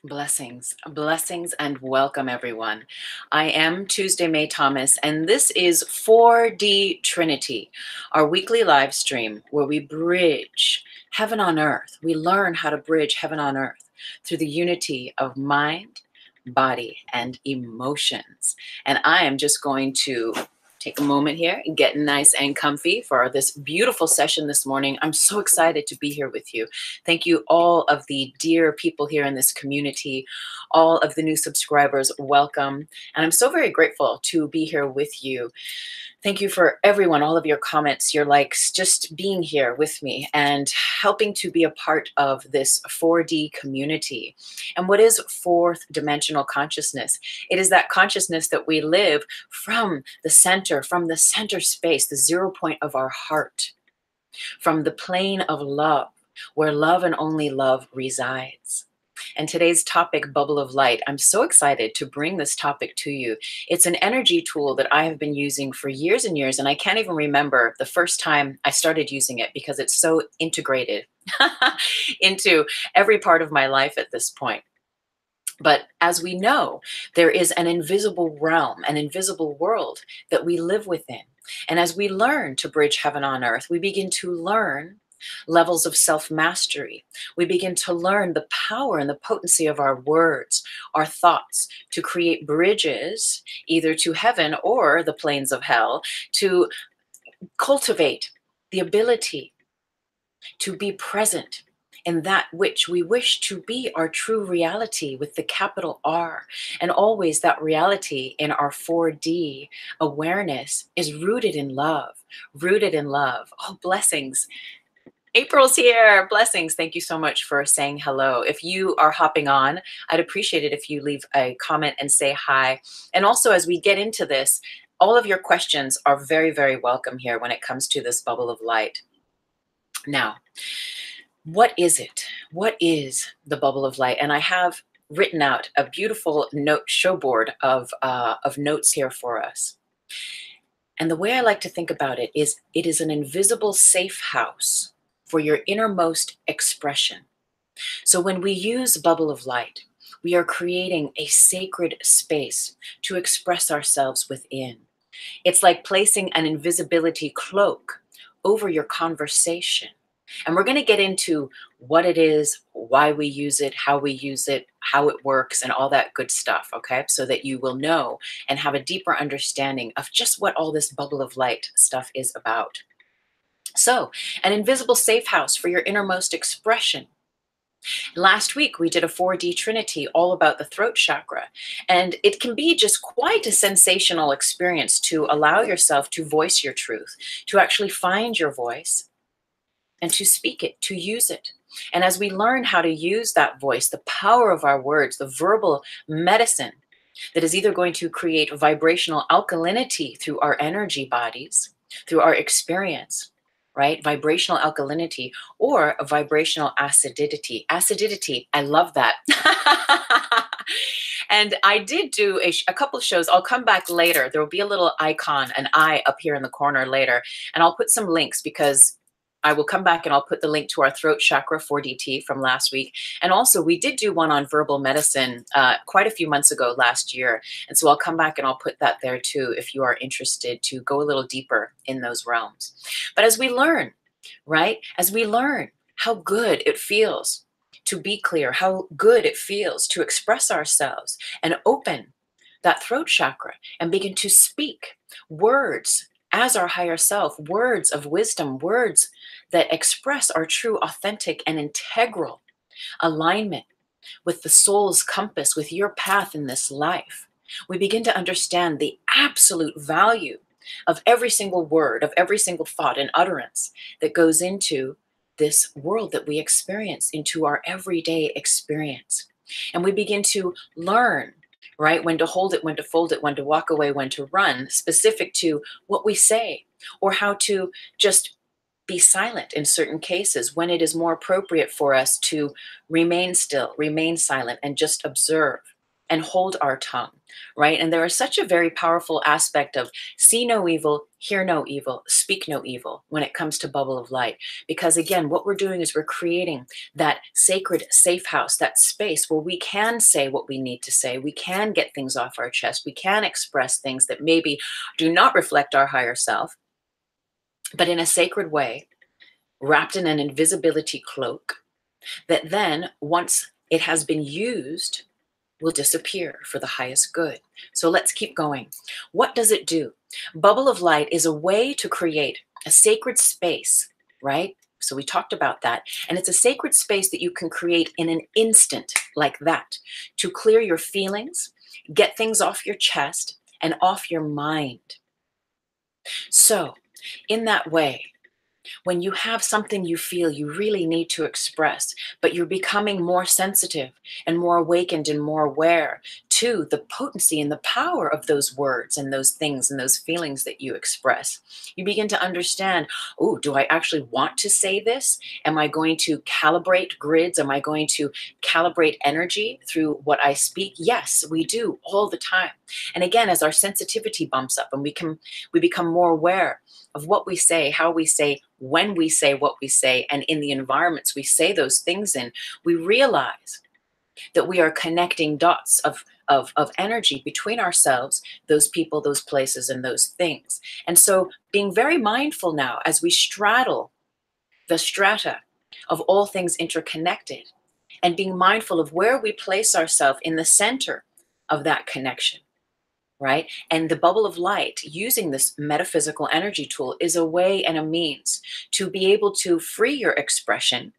Blessings, blessings, and welcome everyone. I am Tuesday May Thomas, and this is 4D Trinity, our weekly live stream where we bridge heaven on earth. We learn how to bridge heaven on earth through the unity of mind, body, and emotions. And I am just going to take a moment here and get nice and comfy for this beautiful session this morning. I'm so excited to be here with you. Thank you, all of the dear people here in this community, all of the new subscribers, welcome. And I'm so very grateful to be here with you. Thank you for everyone, all of your comments, your likes, just being here with me and helping to be a part of this 4D community. And what is fourth dimensional consciousness? It is that consciousness that we live from the center space, the 0 point of our heart, from the plane of love, where love and only love resides. And today's topic, bubble of light, I'm so excited to bring this topic to you. It's an energy tool that I have been using for years and years, and I can't even remember the first time I started using it because it's so integrated into every part of my life at this point. But as we know, there is an invisible realm, an invisible world that we live within. And as we learn to bridge heaven on earth, we begin to learn levels of self-mastery. We begin to learn the power and the potency of our words, our thoughts, to create bridges either to heaven or the plains of hell, to cultivate the ability to be present in that which we wish to be our true reality with the capital R. And always that reality in our 4D awareness is rooted in love, rooted in love. Oh, blessings. April's here. Blessings. Thank you so much for saying hello. If you are hopping on, I'd appreciate it if you leave a comment and say hi. And also, as we get into this, all of your questions are very, very welcome here when it comes to this bubble of light. Now, what is it? What is the bubble of light? And I have written out a beautiful note showboard of notes here for us. And the way I like to think about it is an invisible safe house for your innermost expression. So when we use bubble of light, we are creating a sacred space to express ourselves within. It's like placing an invisibility cloak over your conversation. And we're going to get into what it is, why we use it, how it works, and all that good stuff, okay? So that you will know and have a deeper understanding of just what all this bubble of light stuff is about. So, an invisible safe house for your innermost expression. Last week, we did a 4D Trinity all about the throat chakra, and it can be just quite a sensational experience to allow yourself to voice your truth, to actually find your voice, and to speak it, to use it. And as we learn how to use that voice, the power of our words, the verbal medicine that is either going to create vibrational alkalinity through our energy bodies, through our experience, right? Vibrational alkalinity or a vibrational acidity. Acidity, I love that. And I did do a couple of shows. I'll come back later. There will be a little icon, an eye up here in the corner later, and I'll put some links because I will come back and I'll put the link to our throat chakra 4DT from last week. And also we did do one on verbal medicine quite a few months ago last year. And so I'll come back and I'll put that there too if you are interested to go a little deeper in those realms. But as we learn, right? As we learn how good it feels to be clear, how good it feels to express ourselves and open that throat chakra and begin to speak words as our higher self, words of wisdom, words that express our true, authentic, and integral alignment with the soul's compass, with your path in this life. We begin to understand the absolute value of every single word, of every single thought and utterance that goes into this world that we experience, into our everyday experience. And we begin to learn, right? When to hold it, when to fold it, when to walk away, when to run, specific to what we say, or how to just be silent in certain cases when it is more appropriate for us to remain still, remain silent, and just observe and hold our tongue, right? And there is such a very powerful aspect of see no evil, hear no evil, speak no evil when it comes to bubble of light. Because again, what we're doing is we're creating that sacred safe house, that space where we can say what we need to say. We can get things off our chest. We can express things that maybe do not reflect our higher self, but in a sacred way, wrapped in an invisibility cloak that then, once it has been used, will disappear for the highest good. So let's keep going. What does it do? Bubble of light is a way to create a sacred space, right? So we talked about that. And it's a sacred space that you can create in an instant like that to clear your feelings, get things off your chest and off your mind. So in that way, when you have something you feel you really need to express, but you're becoming more sensitive and more awakened and more aware to the potency and the power of those words and those things and those feelings that you express, you begin to understand, oh, do I actually want to say this? Am I going to calibrate grids? Am I going to calibrate energy through what I speak? Yes, we do all the time. And again, as our sensitivity bumps up and we become more aware of what we say, how we say, when we say what we say, and in the environments we say those things in, we realize that we are connecting dots of energy between ourselves, those people, those places, and those things. And so being very mindful now as we straddle the strata of all things interconnected and being mindful of where we place ourselves in the center of that connection. Right? And the bubble of light, using this metaphysical energy tool, is a way and a means to be able to free your expression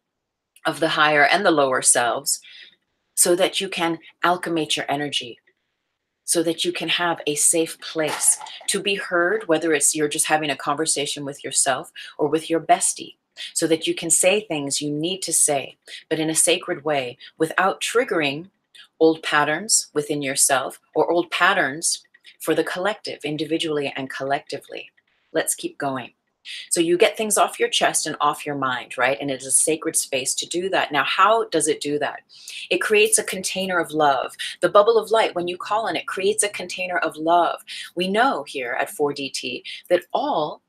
of the higher and the lower selves so that you can alchemate your energy, so that you can have a safe place to be heard, whether it's you're just having a conversation with yourself or with your bestie, so that you can say things you need to say, but in a sacred way without triggering old patterns within yourself or old patterns for the collective, individually and collectively. Let's keep going. So you get things off your chest and off your mind, right? And it is a sacred space to do that. Now, how does it do that? It creates a container of love. The bubble of light, when you call on it, creates a container of love. We know here at 4DT that all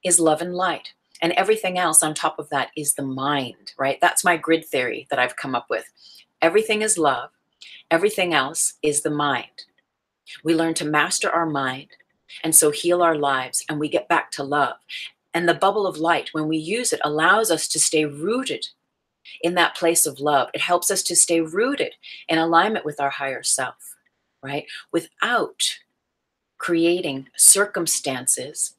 is love and light. And everything else on top of that is the mind, right? That's my grid theory that I've come up with. Everything is love. Everything else is the mind. We learn to master our mind and so heal our lives, and we get back to love. And the bubble of light, when we use it, allows us to stay rooted in that place of love. It helps us to stay rooted in alignment with our higher self, right? Without creating circumstances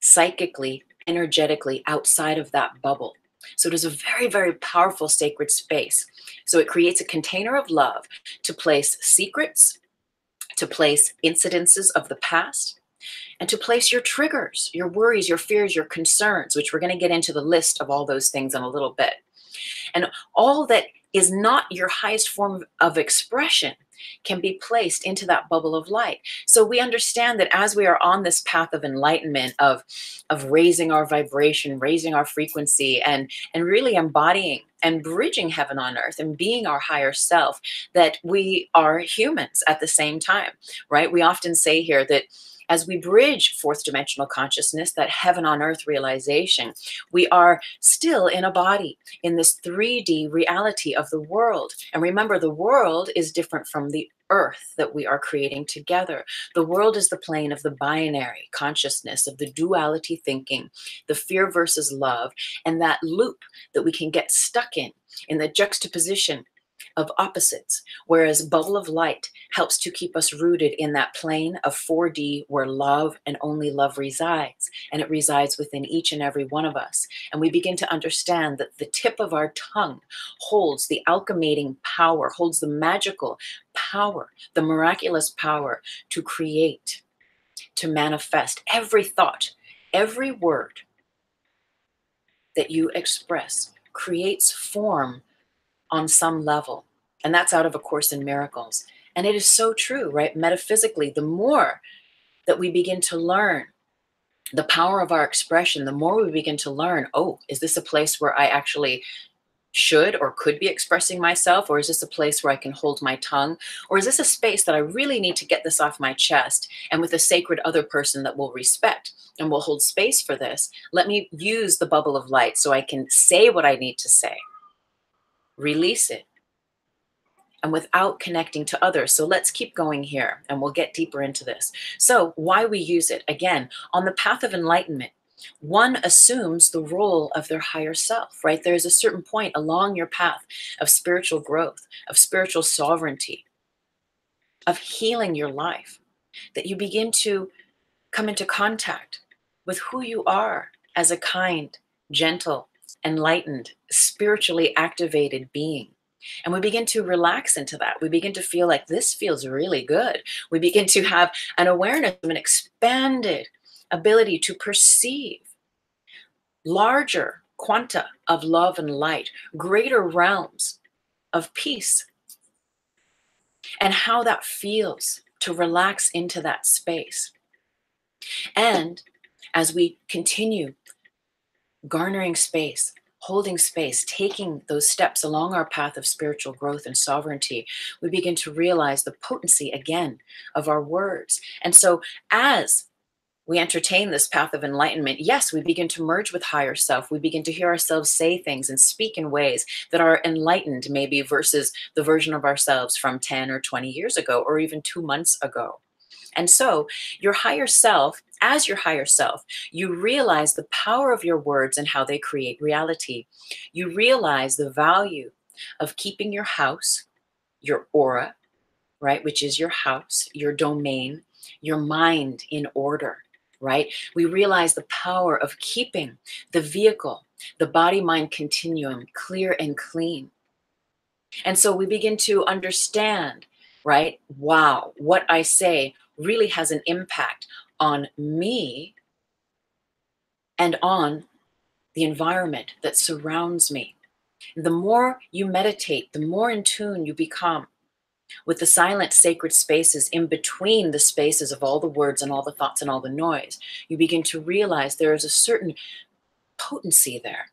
psychically, energetically outside of that bubble. So it is a very, very powerful sacred space. So it creates a container of love to place secrets, to place incidences of the past, and to place your triggers, your worries, your fears, your concerns, which we're going to get into the list of all those things in a little bit. And all that is not your highest form of expression can be placed into that bubble of light. So we understand that as we are on this path of enlightenment, of raising our vibration, raising our frequency, and really embodying and bridging heaven on earth and being our higher self, that we are humans at the same time, right? We often say here that as we bridge fourth dimensional consciousness, that heaven on earth realization, we are still in a body in this 3D reality of the world. And remember, the world is different from the earth that we are creating together. The world is the plane of the binary consciousness, of the duality thinking, the fear versus love, and that loop that we can get stuck in the juxtaposition of opposites, whereas bubble of light helps to keep us rooted in that plane of 4D where love and only love resides, and it resides within each and every one of us. And we begin to understand that the tip of our tongue holds the alchemating power, holds the magical power, the miraculous power to create, to manifest. Every thought, every word that you express creates form on some level. And that's out of A Course in Miracles. And it is so true, right? Metaphysically, the more that we begin to learn the power of our expression, the more we begin to learn, oh, is this a place where I actually should or could be expressing myself? Or is this a place where I can hold my tongue? Or is this a space that I really need to get this off my chest, and with a sacred other person that will respect and will hold space for this, let me use the bubble of light so I can say what I need to say, release it, and without connecting to others. So let's keep going here and we'll get deeper into this. So why we use it, again, on the path of enlightenment, one assumes the role of their higher self, right? There's a certain point along your path of spiritual growth, of spiritual sovereignty, of healing your life, that you begin to come into contact with who you are as a kind, gentle, enlightened, spiritually activated being. And we begin to relax into that. We begin to feel like this feels really good. We begin to have an awareness of an expanded ability to perceive larger quanta of love and light, greater realms of peace, and how that feels to relax into that space. And as we continue garnering space, holding space, taking those steps along our path of spiritual growth and sovereignty, we begin to realize the potency again of our words. And so as we entertain this path of enlightenment, yes, we begin to merge with higher self. We begin to hear ourselves say things and speak in ways that are enlightened, maybe versus the version of ourselves from 10 or 20 years ago, or even 2 months ago. And so your higher self, as your higher self, you realize the power of your words and how they create reality. You realize the value of keeping your house, your aura, right, which is your house, your domain, your mind in order, right? We realize the power of keeping the vehicle, the body-mind continuum clear and clean. And so we begin to understand, right? Wow, what I say really has an impact on me and on the environment that surrounds me. The more you meditate, the more in tune you become with the silent sacred spaces in between the spaces of all the words and all the thoughts and all the noise. You begin to realize there is a certain potency there.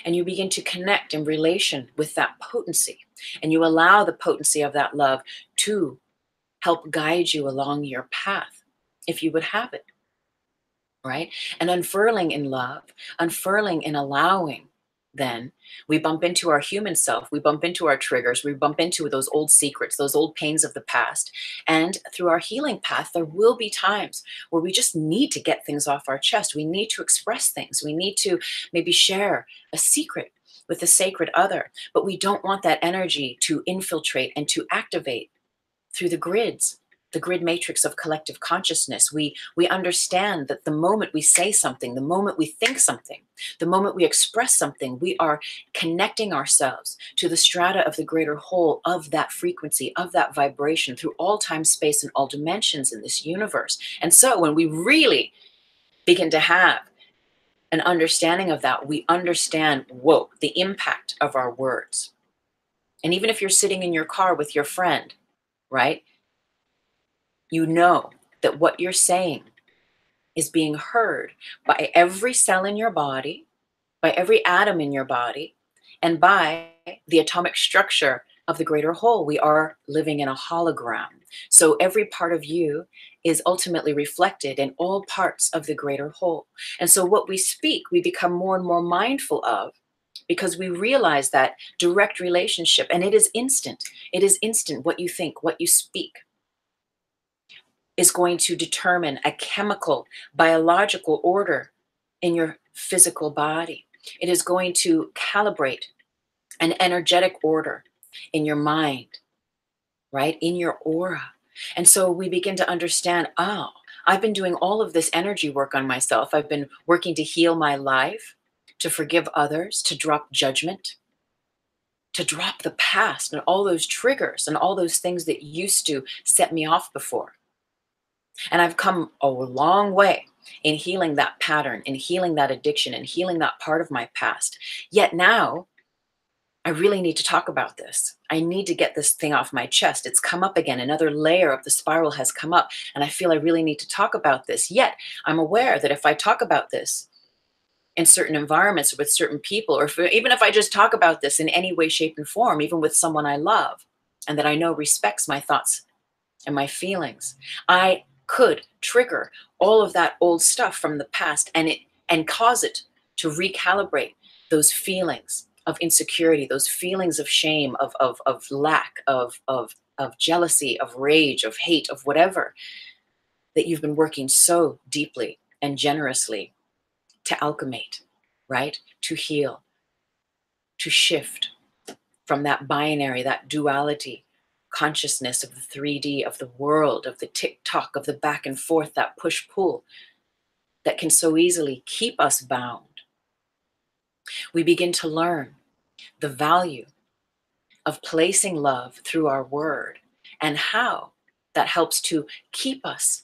And you begin to connect in relation with that potency. And you allow the potency of that love to help guide you along your path, if you would have it, right? And unfurling in love, unfurling in allowing, then we bump into our human self, we bump into our triggers, we bump into those old secrets, those old pains of the past. And through our healing path, there will be times where we just need to get things off our chest. We need to express things. We need to maybe share a secret with a sacred other, but we don't want that energy to infiltrate and to activate through the grids, the grid matrix of collective consciousness. We understand that the moment we say something, the moment we think something, the moment we express something, we are connecting ourselves to the strata of the greater whole of that frequency, of that vibration through all time, space, and all dimensions in this universe. And so when we really begin to have an understanding of that, we understand, whoa, the impact of our words. And even if you're sitting in your car with your friend, right? You know that what you're saying is being heard by every cell in your body, by every atom in your body, and by the atomic structure of the greater whole. We are living in a hologram. So every part of you is ultimately reflected in all parts of the greater whole. And so what we speak, we become more and more mindful of, because we realize that direct relationship, and it is instant. It is instant. What you think, what you speak, is going to determine a chemical, biological order in your physical body. It is going to calibrate an energetic order in your mind, right? In your aura. And so we begin to understand, oh, I've been doing all of this energy work on myself. I've been working to heal my life, to forgive others, to drop judgment, to drop the past and all those triggers and all those things that used to set me off before. And I've come a long way in healing that pattern, in healing that addiction, and healing that part of my past. Yet now, I really need to talk about this. I need to get this thing off my chest. It's come up again. Another layer of the spiral has come up, and I feel I really need to talk about this. Yet, I'm aware that if I talk about this, in certain environments with certain people, or even if I just talk about this in any way, shape, and form, even with someone I love and that I know respects my thoughts and my feelings, I could trigger all of that old stuff from the past and cause it to recalibrate those feelings of insecurity, those feelings of shame, of lack, of jealousy, of rage, of hate, of whatever that you've been working so deeply and generously to alchemate, right? To heal, to shift from that binary, that duality consciousness of the 3D, of the world, of the tick-tock, of the back and forth, that push-pull that can so easily keep us bound. We begin to learn the value of placing love through our word and how that helps to keep us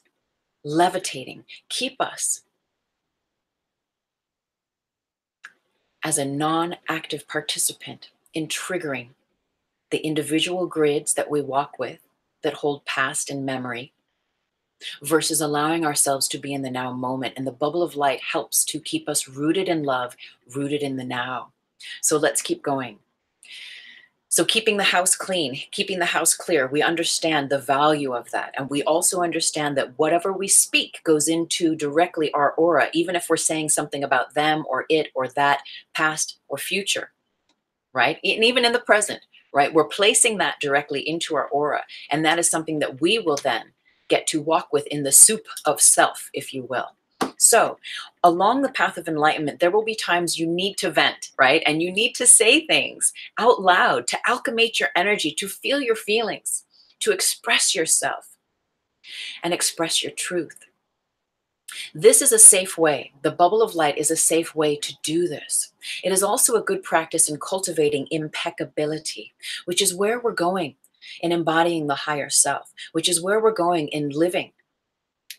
levitating, keep us as a non-active participant in triggering the individual grids that we walk with that hold past and memory, versus allowing ourselves to be in the now moment. And the bubble of light helps to keep us rooted in love, rooted in the now. So let's keep going. So keeping the house clean, keeping the house clear, we understand the value of that. And we also understand that whatever we speak goes into directly our aura, even if we're saying something about them or it or that, past or future, right? And even in the present, right? We're placing that directly into our aura. And that is something that we will then get to walk with in the soup of self, if you will. So along the path of enlightenment, there will be times you need to vent, right? And you need to say things out loud to alchemate your energy, to feel your feelings, to express yourself and express your truth. This is a safe way. The bubble of light is a safe way to do this. It is also a good practice in cultivating impeccability, which is where we're going in embodying the higher self, which is where we're going in living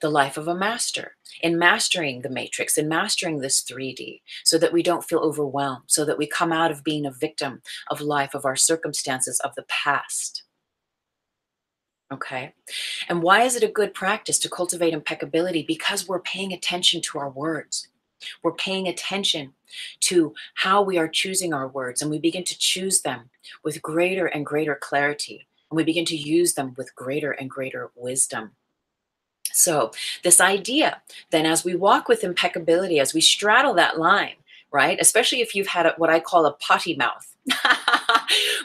the life of a master, in mastering the matrix, in mastering this 3D, so that we don't feel overwhelmed, so that we come out of being a victim of life, of our circumstances, of the past. Okay. And why is it a good practice to cultivate impeccability? Because we're paying attention to our words. We're paying attention to how we are choosing our words, and we begin to choose them with greater and greater clarity. And we begin to use them with greater and greater wisdom. So this idea, then, as we walk with impeccability, as we straddle that line, right? Especially if you've had what I call a potty mouth,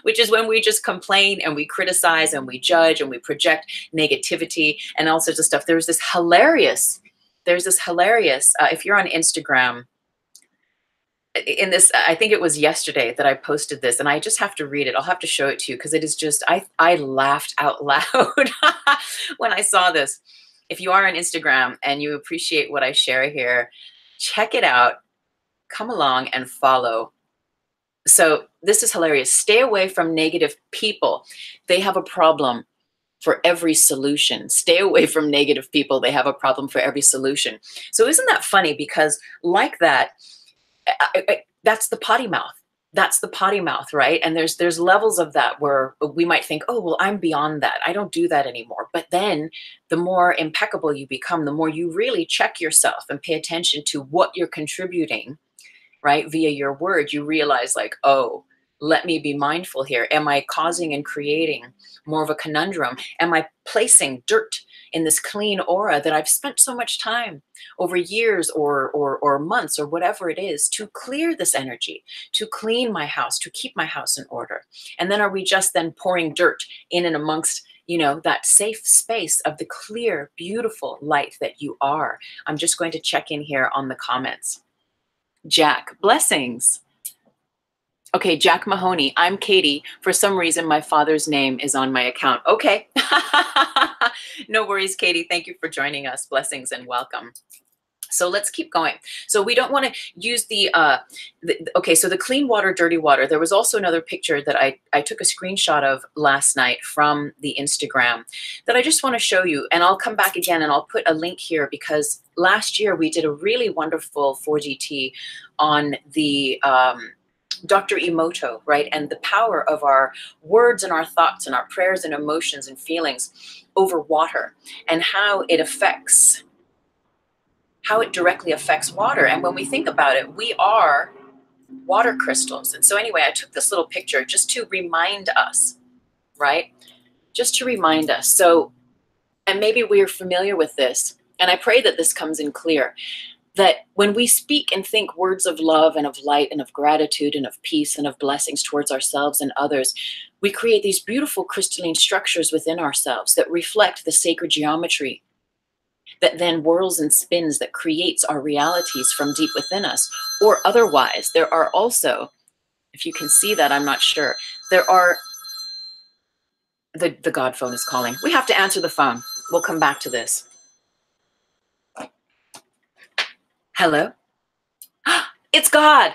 which is when we just complain and we criticize and we judge and we project negativity and all sorts of stuff. There's this hilarious, if you're on Instagram, in this, I think it was yesterday that I posted this, and I just have to read it. I'll have to show it to you because it is just, I laughed out loud when I saw this. If you are on Instagram and you appreciate what I share here, check it out. Come along and follow. So this is hilarious. Stay away from negative people. They have a problem for every solution. Stay away from negative people. They have a problem for every solution. So isn't that funny? Because like that, that's the potty mouth. That's the potty mouth, right? And there's levels of that where we might think, oh, well, I'm beyond that. I don't do that anymore. But then the more impeccable you become, the more you really check yourself and pay attention to what you're contributing, right? Via your word, you realize like, oh, let me be mindful here. Am I causing and creating more of a conundrum? Am I placing dirt in this clean aura that I've spent so much time over years or months or whatever it is to clear this energy, to clean my house, to keep my house in order? And then are we just then pouring dirt in and amongst, you know, that safe space of the clear, beautiful light that you are? I'm just going to check in here on the comments. Jack, blessings. Okay, Jack Mahoney, I'm Katie. For some reason, my father's name is on my account. Okay. No worries, Katie. Thank you for joining us. Blessings and welcome. So let's keep going. So we don't want to use okay, so the clean water, dirty water. There was also another picture that I took a screenshot of last night from the Instagram that I just want to show you. And I'll come back again and I'll put a link here because last year we did a really wonderful 4DT on the Dr. Emoto, right? And the power of our words and our thoughts and our prayers and emotions and feelings over water and how it affects how it directly affects water. And when we think about it, we are water crystals. And so anyway, I took this little picture just to remind us, right? Just to remind us. So, and maybe we're familiar with this, and I pray that this comes in clear, that when we speak and think words of love and of light and of gratitude and of peace and of blessings towards ourselves and others, we create these beautiful crystalline structures within ourselves that reflect the sacred geometry that then whirls and spins, that creates our realities from deep within us. Or otherwise, there are also, if you can see that, I'm not sure, there are, the God phone is calling. We have to answer the phone. We'll come back to this. Hello? It's God.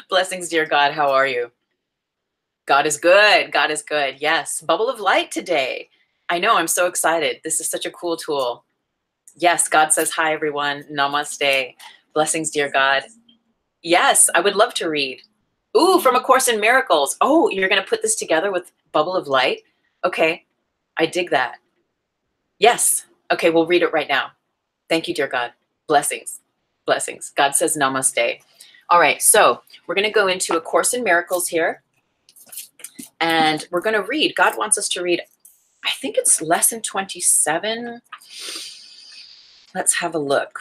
Blessings, dear God. How are you? God is good. God is good. Yes. Bubble of light today. I know. I'm so excited. This is such a cool tool. Yes. God says, hi, everyone. Namaste. Blessings, dear God. Yes. I would love to read. Ooh, from A Course in Miracles. Oh, you're going to put this together with Bubble of Light? Okay. I dig that. Yes. Okay. We'll read it right now. Thank you, dear God. Blessings. Blessings. God says namaste. All right. So we're going to go into A Course in Miracles here. And we're going to read. God wants us to read, I think it's lesson 27. Let's have a look.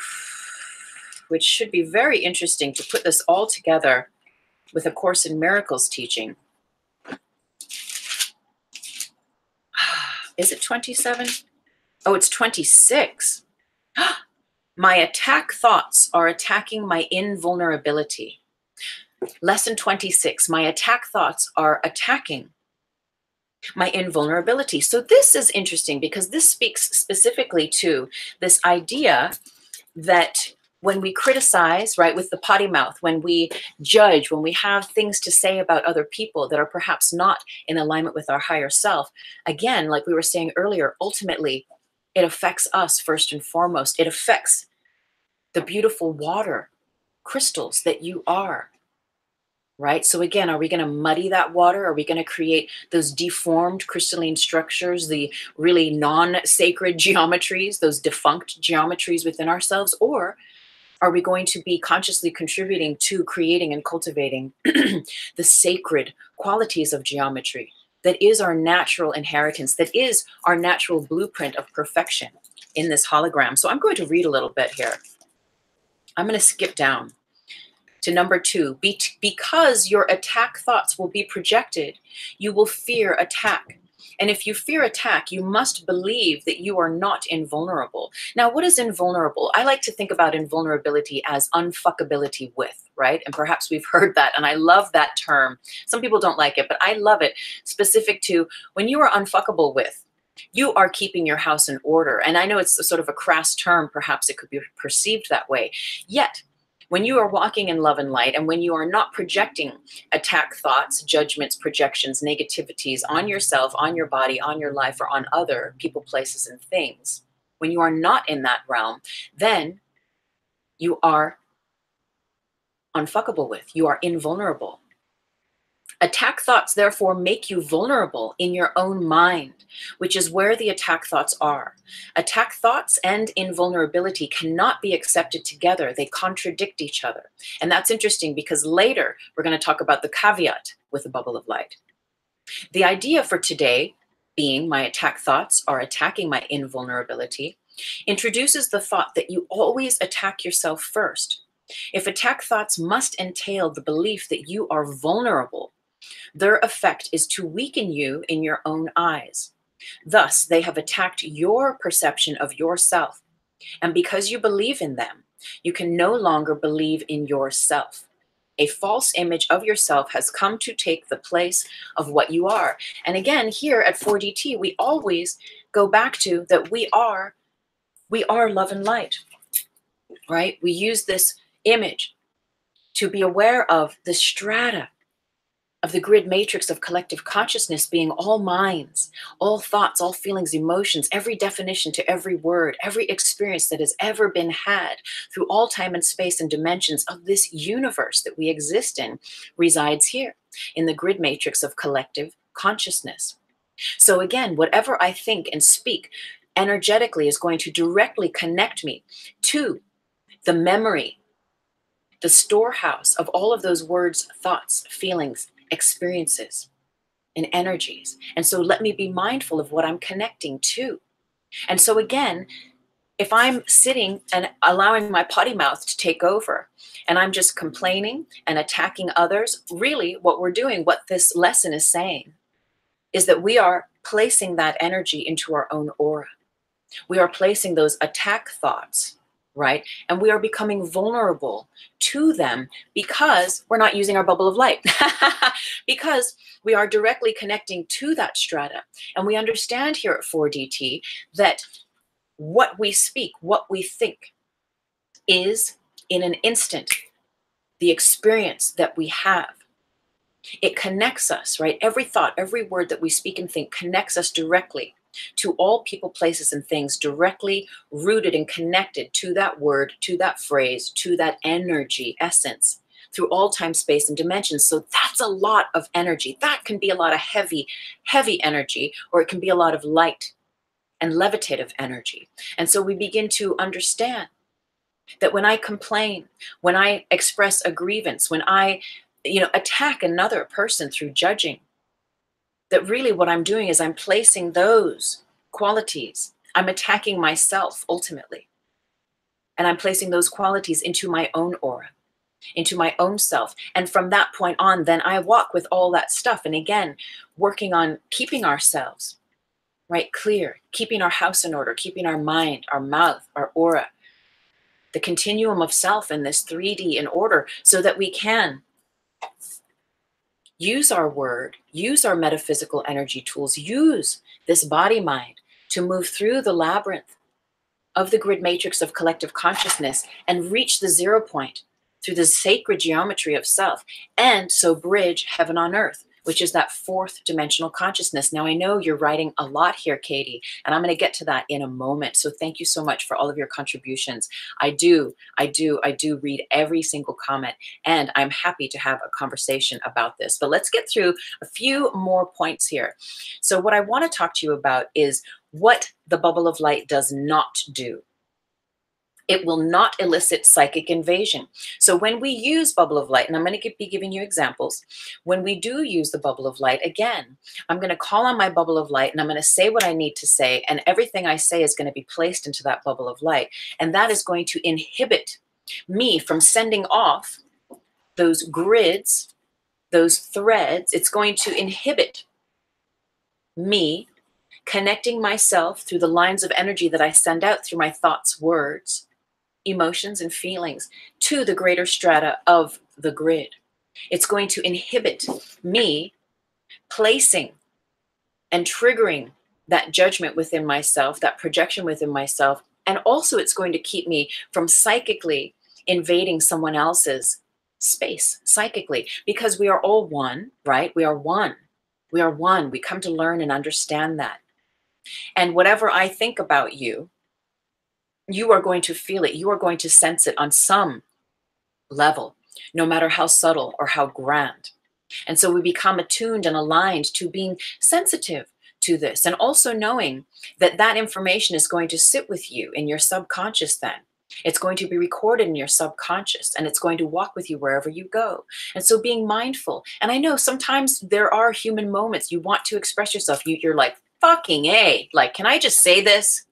Which should be very interesting to put this all together with A Course in Miracles teaching. Is it 27? Oh, it's 26. My attack thoughts are attacking my invulnerability. Lesson 26, my attack thoughts are attacking my invulnerability. So this is interesting because this speaks specifically to this idea that when we criticize, right, with the potty mouth, when we judge, when we have things to say about other people that are perhaps not in alignment with our higher self, again, like we were saying earlier, ultimately, it affects us first and foremost. It affects the beautiful water crystals that you are. Right? So again, are we going to muddy that water? Are we going to create those deformed crystalline structures, the really non-sacred geometries, those defunct geometries within ourselves? Or are we going to be consciously contributing to creating and cultivating the sacred qualities of geometry that is our natural inheritance, that is our natural blueprint of perfection in this hologram? So I'm going to read a little bit here. I'm going to skip down to number 2, because your attack thoughts will be projected, you will fear attack. And if you fear attack, you must believe that you are not invulnerable. Now, what is invulnerable? I like to think about invulnerability as unfuckability with, right? And perhaps we've heard that, and I love that term. Some people don't like it, but I love it, specific to when you are unfuckable with, you are keeping your house in order. And I know it's a sort of a crass term, perhaps it could be perceived that way. Yet, when you are walking in love and light, and when you are not projecting attack thoughts, judgments, projections, negativities on yourself, on your body, on your life, or on other people, places, and things, when you are not in that realm, then you are unfuckable with, you are invulnerable. Attack thoughts, therefore, make you vulnerable in your own mind, which is where the attack thoughts are. Attack thoughts and invulnerability cannot be accepted together. They contradict each other. And that's interesting because later we're going to talk about the caveat with the bubble of light. The idea for today, being my attack thoughts are attacking my invulnerability, introduces the thought that you always attack yourself first. If attack thoughts must entail the belief that you are vulnerable, their effect is to weaken you in your own eyes. Thus, they have attacked your perception of yourself. And because you believe in them, you can no longer believe in yourself. A false image of yourself has come to take the place of what you are. And again, here at 4DT, we always go back to that we are love and light, right? We use this image to be aware of the strata of the grid matrix of collective consciousness being all minds, all thoughts, all feelings, emotions, every definition to every word, every experience that has ever been had through all time and space and dimensions of this universe that we exist in resides here in the grid matrix of collective consciousness. So again, whatever I think and speak energetically is going to directly connect me to the memory, the storehouse of all of those words, thoughts, feelings, experiences, and energies. And so let me be mindful of what I'm connecting to. And so again, if I'm sitting and allowing my potty mouth to take over and I'm just complaining and attacking others, really what we're doing, what this lesson is saying, is that we are placing that energy into our own aura. We are placing those attack thoughts, right? And we are becoming vulnerable to them because we're not using our bubble of light, because we are directly connecting to that strata. And we understand here at 4DT that what we speak, what we think is in an instant the experience that we have. It connects us, right? Every thought, every word that we speak and think connects us directly to all people, places, and things, directly rooted and connected to that word, to that phrase, to that energy, essence, through all time, space, and dimensions. So that's a lot of energy. That can be a lot of heavy, heavy energy, or it can be a lot of light and levitative energy. And so we begin to understand that when I complain, when I express a grievance, when I attack another person through judging, that really what I'm doing is I'm placing those qualities, I'm attacking myself ultimately. And I'm placing those qualities into my own aura, into my own self. And from that point on, then I walk with all that stuff. And again, working on keeping ourselves, right, clear, keeping our house in order, keeping our mind, our mouth, our aura, the continuum of self in this 3D in order, so that we can use our word, use our metaphysical energy tools, use this body mind to move through the labyrinth of the grid matrix of collective consciousness and reach the 0 point through the sacred geometry of self, and so bridge heaven on earth, which is that 4th dimensional consciousness. Now, I know you're writing a lot here, Katie, and I'm going to get to that in a moment. So thank you so much for all of your contributions. I do read every single comment, and I'm happy to have a conversation about this. But let's get through a few more points here. So what I want to talk to you about is what the bubble of light does not do. It will not elicit psychic invasion. So when we use bubble of light, and I'm going to be giving you examples, when we do use the bubble of light, again, I'm going to call on my bubble of light and I'm going to say what I need to say, and everything I say is going to be placed into that bubble of light. And that is going to inhibit me from sending off those grids, those threads. It's going to inhibit me connecting myself through the lines of energy that I send out through my thoughts, words, emotions, and feelings to the greater strata of the grid. It's going to inhibit me placing and triggering that judgment within myself, that projection within myself. And also it's going to keep me from psychically invading someone else's space psychically, because we are all one, right? We are one. We are one. We come to learn and understand that. And whatever I think about you, you are going to feel it. You are going to sense it on some level, no matter how subtle or how grand. And so we become attuned and aligned to being sensitive to this, and also knowing that that information is going to sit with you in your subconscious then. It's going to be recorded in your subconscious, and it's going to walk with you wherever you go. And so being mindful. And I know sometimes there are human moments you want to express yourself. You're like, fucking A, like, can I just say this?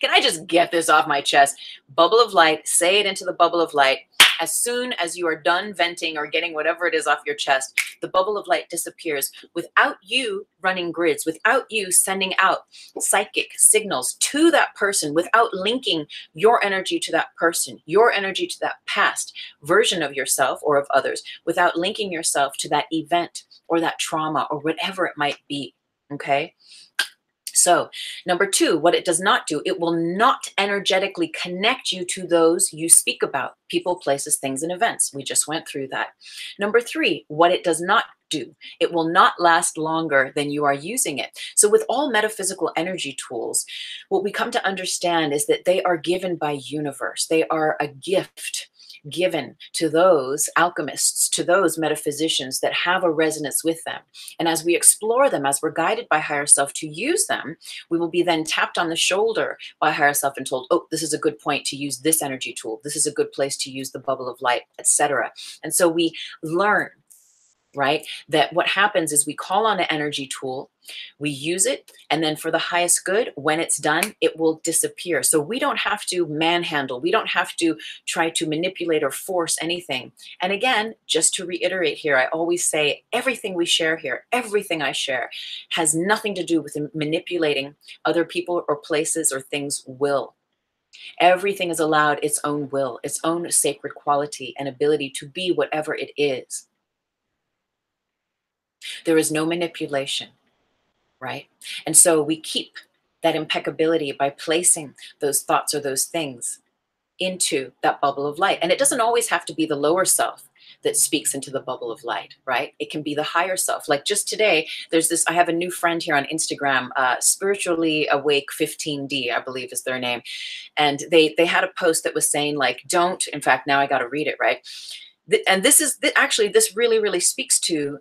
Can I just get this off my chest? Bubble of light, say it into the bubble of light. As soon as you are done venting or getting whatever it is off your chest, the bubble of light disappears without you running grids, without you sending out psychic signals to that person, without linking your energy to that person, your energy to that past version of yourself or of others, without linking yourself to that event or that trauma or whatever it might be. Okay? So number 2, what it does not do, it will not energetically connect you to those you speak about, people, places, things, and events. We just went through that. Number 3, what it does not do, it will not last longer than you are using it. So with all metaphysical energy tools, what we come to understand is that they are given by universe. They are a gift given to those alchemists, to those metaphysicians that have a resonance with them. And as we explore them, as we're guided by higher self to use them, we will be then tapped on the shoulder by higher self and told, oh, this is a good point to use this energy tool. This is a good place to use the bubble of light, etc. And so we learn, right, that what happens is we call on an energy tool, we use it, and then for the highest good, when it's done, it will disappear. So we don't have to manhandle, we don't have to try to manipulate or force anything. And again, just to reiterate here, I always say everything we share here, everything I share, has nothing to do with manipulating other people or places or things' will. Everything is allowed its own will, its own sacred quality and ability to be whatever it is. There is no manipulation, right? And so we keep that impeccability by placing those thoughts or those things into that bubble of light. And it doesn't always have to be the lower self that speaks into the bubble of light, right? It can be the higher self. Like just today, there's this, I have a new friend here on Instagram, Spiritually Awake 15D, I believe is their name. And they had a post that was saying like, don't, in fact, now I got to read it, right? And this is, actually, this really, really speaks to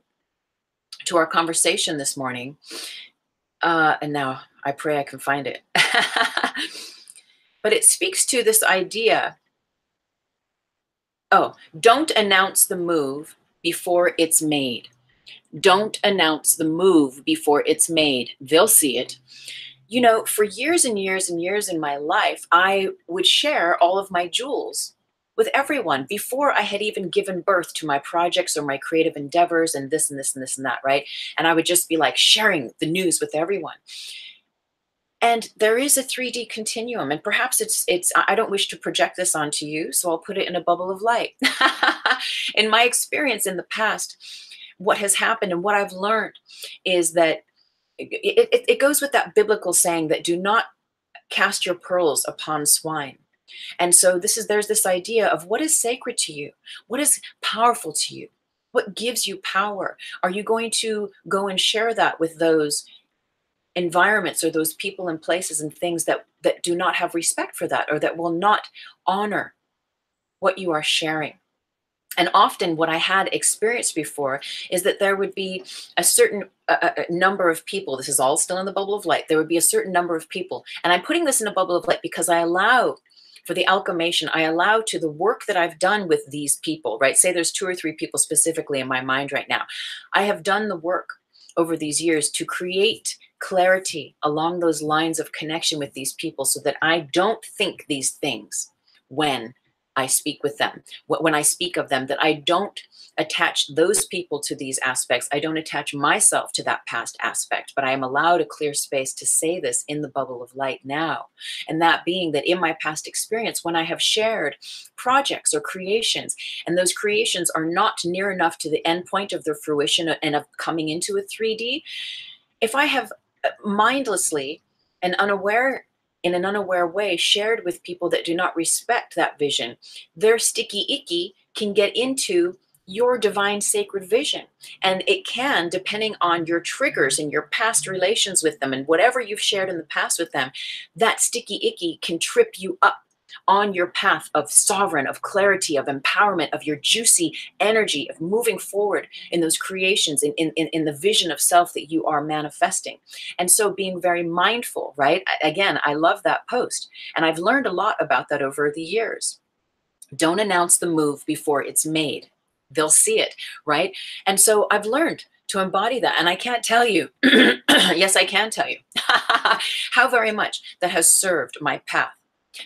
our conversation this morning. And now I pray I can find it. But it speaks to this idea. Oh, don't announce the move before it's made. Don't announce the move before it's made. They'll see it. You know, for years and years and years in my life, I would share all of my jewels with everyone before I had even given birth to my projects or my creative endeavors and this and this and this and that, right? And I would just be like sharing the news with everyone. And there is a 3D continuum, and perhaps it's I don't wish to project this onto you, so I'll put it in a bubble of light. In my experience in the past, what has happened and what I've learned is that it goes with that biblical saying that do not cast your pearls upon swine. And so there's this idea of what is sacred to you? What is powerful to you? What gives you power? Are you going to go and share that with those environments or those people and places and things that do not have respect for that, or that will not honor what you are sharing? And often what I had experienced before is that there would be a certain number of people. This is all still in the bubble of light. There would be a certain number of people. And I'm putting this in a bubble of light because I allow for the alchemation, I allow to the work that I've done with these people, right? Say there's 2 or 3 people specifically in my mind right now. I have done the work over these years to create clarity along those lines of connection with these people so that I don't think these things when I speak with them, when I speak of them, that I don't attach those people to these aspects. I don't attach myself to that past aspect, but I am allowed a clear space to say this in the bubble of light now. And that being that in my past experience, when I have shared projects or creations, and those creations are not near enough to the end point of their fruition and of coming into a 3D, if I have mindlessly and in an unaware way shared with people that do not respect that vision, their sticky icky can get into your divine sacred vision. And it can, depending on your triggers and your past relations with them and whatever you've shared in the past with them, that sticky icky can trip you up on your path of sovereign, of clarity, of empowerment, of your juicy energy, of moving forward in those creations, in the vision of self that you are manifesting. And so being very mindful, right? Again, I love that post. And I've learned a lot about that over the years. Don't announce the move before it's made. They'll see it, right? And so I've learned to embody that. And I can't tell you, yes, I can tell you how very much that has served my path.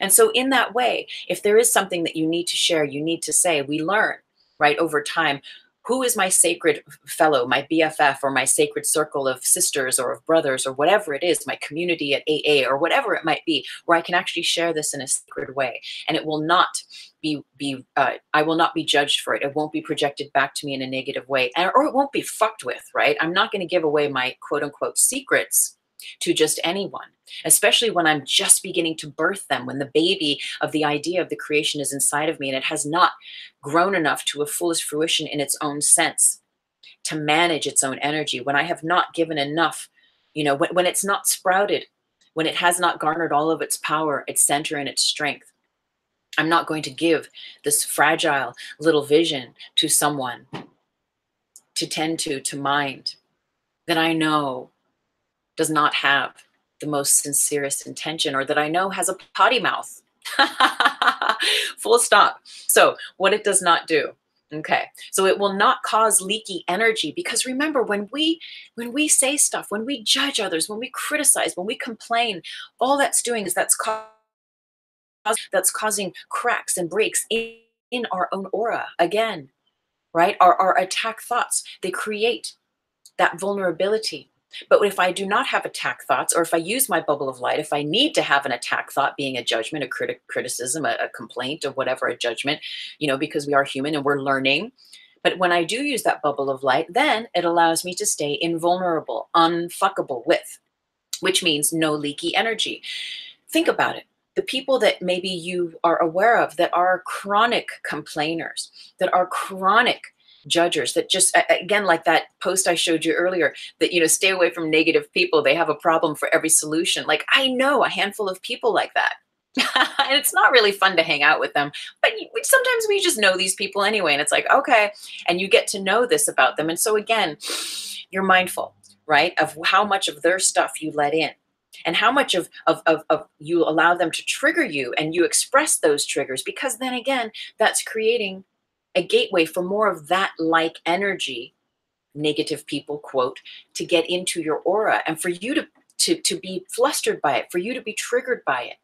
And so in that way, if there is something that you need to share, you need to say, we learn, right, over time, who is my sacred fellow, my BFF, or my sacred circle of sisters or of brothers or whatever it is, my community at AA or whatever it might be, where I can actually share this in a sacred way. And it will not I will not be judged for it. It won't be projected back to me in a negative way, or it won't be fucked with, right? I'm not going to give away my quote unquote secrets to just anyone, especially when I'm just beginning to birth them, when the baby of the idea of the creation is inside of me and it has not grown enough to a fullest fruition in its own sense to manage its own energy, when I have not given enough, you know, when it's not sprouted, when it has not garnered all of its power, its center, and its strength. I'm not going to give this fragile little vision to someone to tend to mind that I know does not have the most sincerest intention, or that I know has a potty mouth. Full stop. So what it does not do. Okay. So it will not cause leaky energy, because remember, when we say stuff, when we judge others, when we criticize, when we complain, all that's doing is that's causing cracks and breaks in our own aura again, right? Our attack thoughts, they create that vulnerability. But if I do not have attack thoughts, or if I use my bubble of light, if I need to have an attack thought, being a judgment, a criticism, a complaint, or whatever, a judgment, because we are human and we're learning. But when I do use that bubble of light, then it allows me to stay invulnerable, unfuckable with, which means no leaky energy. Think about it. The people that maybe you are aware of that are chronic complainers, that are chronic judgers, that just, again, like that post I showed you earlier, that, stay away from negative people. They have a problem for every solution. Like, I know a handful of people like that. And it's not really fun to hang out with them, but sometimes we just know these people anyway. And it's like, okay. And you get to know this about them. And so again, you're mindful, right, of how much of their stuff you let in, and how much of you allow them to trigger you, and you express those triggers, because then again, that's creating a gateway for more of that like energy, negative people, quote, to get into your aura, and for you to be flustered by it, for you to be triggered by it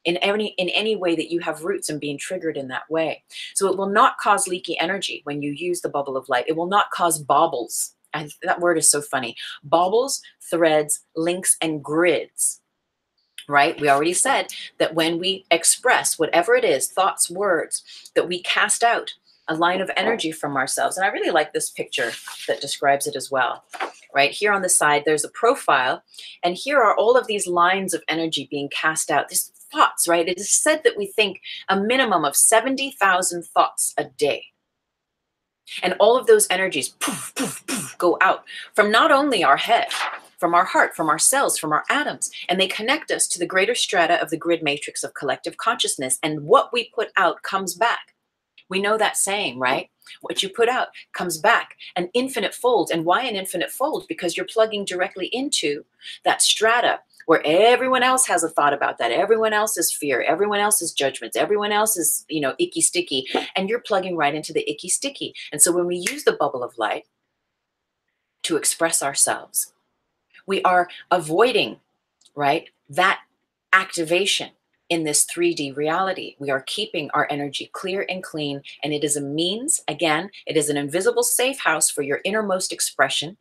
in any way that you have roots in being triggered in that way. So it will not cause leaky energy when you use the bubble of light. It will not cause baubles. And that word is so funny. Baubles, threads, links, and grids, right? We already said that when we express whatever it is, thoughts, words, that we cast out a line of energy from ourselves. And I really like this picture that describes it as well. Right here on the side, there's a profile, and here are all of these lines of energy being cast out. These thoughts, right? It is said that we think a minimum of 70,000 thoughts a day. And all of those energies poof, poof, poof, go out from not only our head, from our heart, from our cells, from our atoms, and they connect us to the greater strata of the grid matrix of collective consciousness. And what we put out comes back. We know that saying, right? What you put out comes back an infinite fold. And why an infinite fold? Because you're plugging directly into that strata where everyone else has a thought about that. Everyone else's fear, everyone else's judgments, everyone else's, icky sticky, and you're plugging right into the icky sticky. And so when we use the bubble of light to express ourselves, we are avoiding, right, that activation in this 3D reality. We are keeping our energy clear and clean, and it is a means, again, it is an invisible safe house for your innermost expression.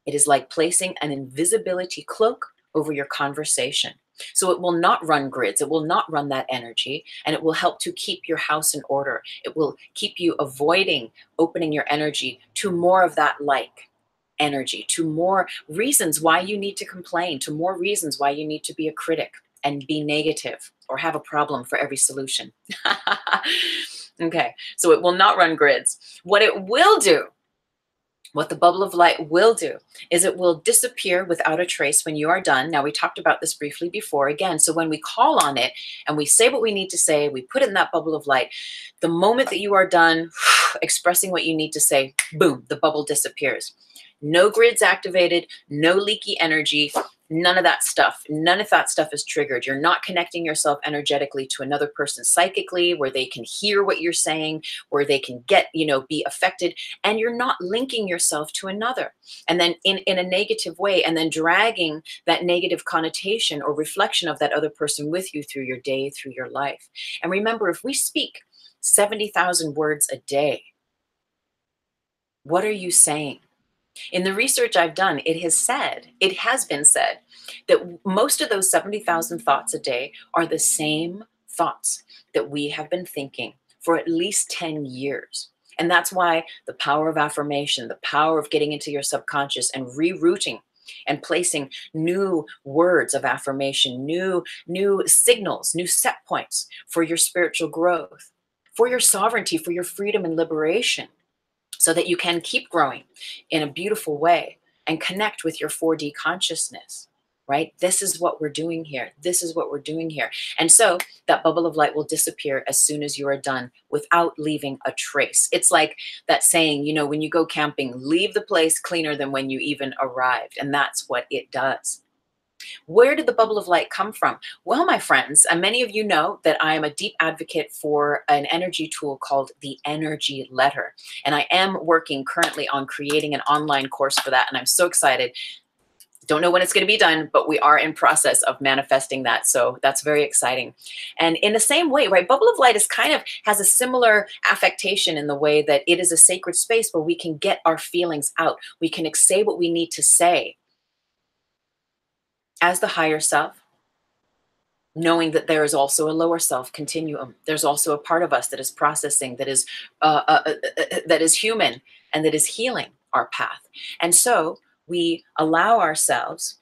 It is like placing an invisibility cloak over your conversation. So it will not run grids, it will not run that energy, and it will help to keep your house in order. It will keep you avoiding opening your energy to more of that like energy, to more reasons why you need to complain, to more reasons why you need to be a critic and be negative or have a problem for every solution. Okay, so it will not run grids. What it will do, what the bubble of light will do, is it will disappear without a trace when you are done. Now, we talked about this briefly before again. So when we call on it and we say what we need to say, we put it in that bubble of light, the moment that you are done expressing what you need to say, boom, the bubble disappears. No grids activated, no leaky energy, none of that stuff. None of that stuff is triggered. You're not connecting yourself energetically to another person psychically, where they can hear what you're saying, where they can get, be affected, and you're not linking yourself to another. And then in a negative way, and then dragging that negative connotation or reflection of that other person with you through your day, through your life. And remember, if we speak 70,000 words a day, what are you saying? In the research I've done, it has been said that most of those 70,000 thoughts a day are the same thoughts that we have been thinking for at least 10 years. And that's why the power of affirmation, the power of getting into your subconscious and rerouting and placing new words of affirmation, new signals, new set points for your spiritual growth, for your sovereignty, for your freedom and liberation, so that you can keep growing in a beautiful way and connect with your 4D consciousness. right? This is what we're doing here. This is what we're doing here. And so that bubble of light will disappear as soon as you are done without leaving a trace. It's like that saying, you know, when you go camping, leave the place cleaner than when you even arrived. And that's what it does. Where did the bubble of light come from? Well, my friends, many of you know that I am a deep advocate for an energy tool called the Energy Letter. And I am working currently on creating an online course for that. And I'm so excited. Don't know when it's going to be done, but we are in process of manifesting that. So that's very exciting. And in the same way, right, bubble of light is kind of has a similar affectation in the way that it is a sacred space where we can get our feelings out. We can say what we need to say as the higher self, knowing that there is also a lower self continuum. There's also a part of us that is processing, that is human, and that is healing our path. And so we allow ourselves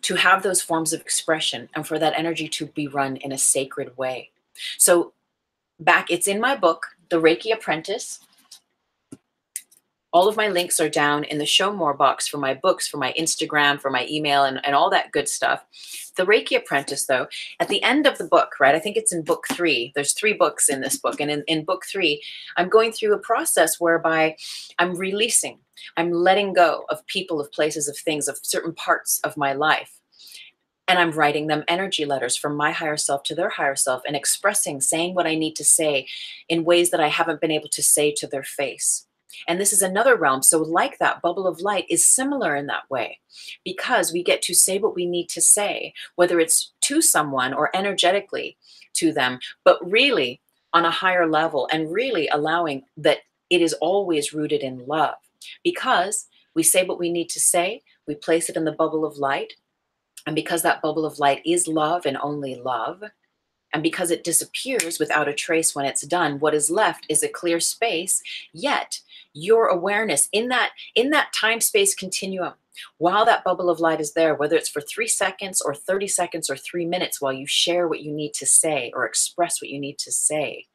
to have those forms of expression and for that energy to be run in a sacred way. So it's in my book, The Reiki Apprentice. All of my links are down in the show more box for my books, for my Instagram, for my email, and all that good stuff. The Reiki Apprentice, though, at the end of the book, right, I think it's in book 3. There's 3 books in this book. And in book 3, I'm going through a process whereby I'm releasing, I'm letting go of people, of places, of things, of certain parts of my life. And I'm writing them energy letters from my higher self to their higher self and expressing, saying what I need to say in ways that I haven't been able to say to their face. And this is another realm. So like that bubble of light is similar in that way, because we get to say what we need to say, whether it's to someone or energetically to them, but really on a higher level, and really allowing that it is always rooted in love, because we say what we need to say, we place it in the bubble of light. And because that bubble of light is love and only love, and because it disappears without a trace when it's done, what is left is a clear space. Yet your awareness in that time-space continuum, while that bubble of light is there, whether it's for 3 seconds or 30 seconds or 3 minutes, while you share what you need to say or express what you need to say,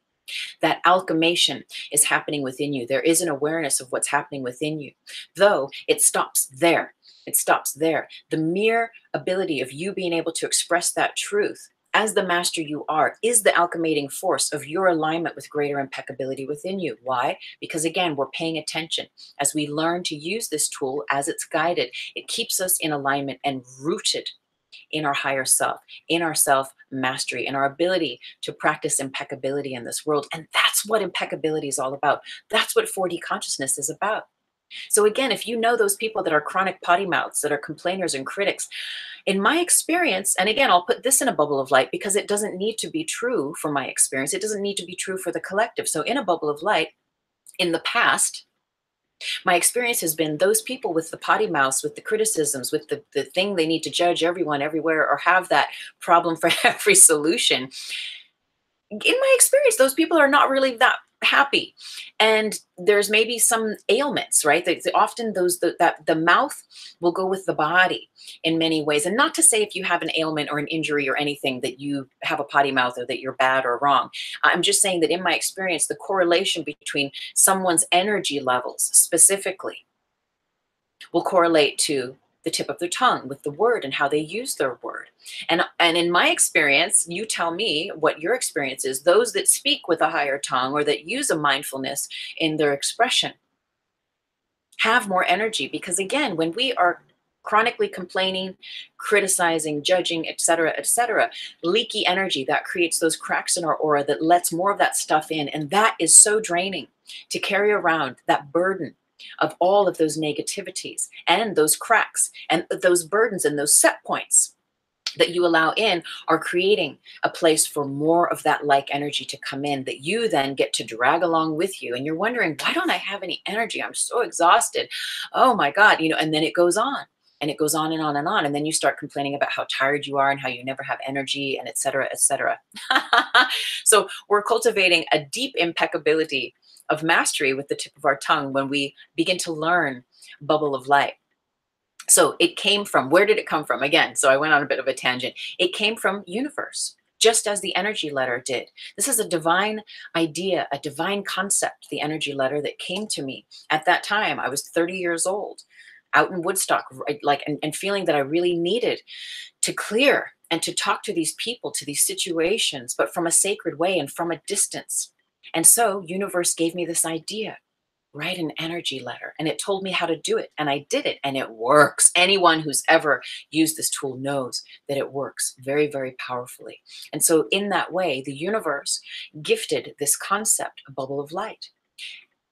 that alchemation is happening within you. There is an awareness of what's happening within you, though it stops there. It stops there. The mere ability of you being able to express that truth as the master you are is the alchemating force of your alignment with greater impeccability within you. Why? Because again, we're paying attention. As we learn to use this tool as it's guided, it keeps us in alignment and rooted in our higher self, in our self mastery, in our ability to practice impeccability in this world. And that's what impeccability is all about. That's what 4D consciousness is about. So again, if you know those people that are chronic potty mouths, that are complainers and critics, in my experience, and again, I'll put this in a bubble of light because it doesn't need to be true for my experience. It doesn't need to be true for the collective. So in a bubble of light, in the past, my experience has been those people with the potty mouths, with the criticisms, with the thing they need to judge everyone everywhere or have that problem for every solution. In my experience, those people are not really that happy, and there's maybe some ailments, right? Often the mouth will go with the body in many ways. And not to say if you have an ailment or an injury or anything that you have a potty mouth or that you're bad or wrong. I'm just saying that in my experience, the correlation between someone's energy levels specifically will correlate to the tip of their tongue with the word and how they use their word. And in my experience, you tell me what your experience is. Those that speak with a higher tongue or that use a mindfulness in their expression have more energy, because again, when we are chronically complaining, criticizing, judging, etc., leaky energy that creates those cracks in our aura that lets more of that stuff in. And that is so draining to carry around, that burden of all of those negativities and those cracks and those burdens and those set points that you allow in are creating a place for more of that like energy to come in that you then get to drag along with you. And you're wondering, why don't I have any energy? I'm so exhausted. Oh my God, and then it goes on. And it goes on and on and on. And then you start complaining about how tired you are and how you never have energy and etc. So we're cultivating a deep impeccability of mastery with the tip of our tongue when we begin to learn bubble of light. So it came from, where did it come from? Again, so I went on a bit of a tangent. It came from universe, just as the energy letter did. This is a divine idea, a divine concept, the energy letter that came to me. At that time, I was 30 years old. out in Woodstock, right, like, and feeling that I really needed to clear and to talk to these people, to these situations, but from a sacred way and from a distance. And so universe gave me this idea: write an energy letter. And it told me how to do it. And I did it, and it works. Anyone who's ever used this tool knows that it works very, very powerfully. And so in that way, the universe gifted this concept, a bubble of light.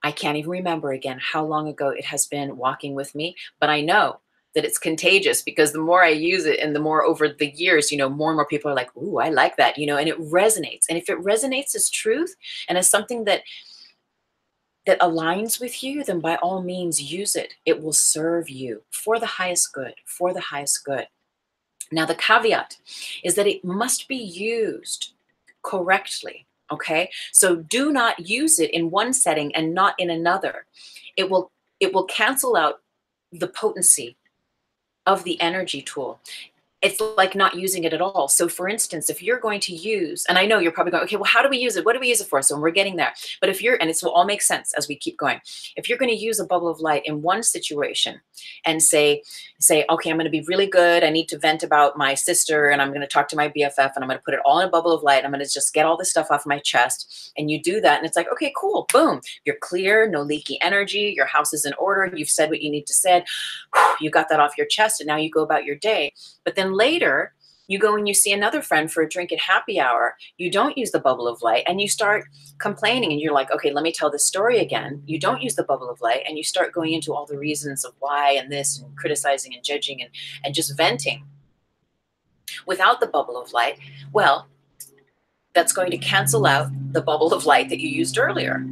I can't even remember again how long ago it has been walking with me, but I know that it's contagious, because the more I use it and the more over the years, more and more people are like, ooh, I like that, and it resonates. And if it resonates as truth and as something that aligns with you, then by all means use it. It will serve you for the highest good, for the highest good. Now, the caveat is that it must be used correctly. Okay, so do not use it in one setting and not in another. It will cancel out the potency of the energy tool. It's like not using it at all. So for instance, if you're going to use, and I know you're probably going, okay, well, how do we use it? What do we use it for? So we're getting there. But if you're, and it will all make sense as we keep going. If you're going to use a bubble of light in one situation and say, okay, I'm going to be really good. I need to vent about my sister, and I'm going to talk to my BFF, and I'm going to put it all in a bubble of light. I'm going to just get all this stuff off my chest. And you do that. And it's like, okay, cool. Boom. You're clear. No leaky energy. Your house is in order. You've said what you need to say. You got that off your chest, and now you go about your day. But then later, you go and you see another friend for a drink at happy hour. You don't use the bubble of light, and you start complaining, and you're like, okay, let me tell this story again. You don't use the bubble of light, and you start going into all the reasons of why and this, and criticizing and judging and just venting. Without the bubble of light, well, that's going to cancel out the bubble of light that you used earlier.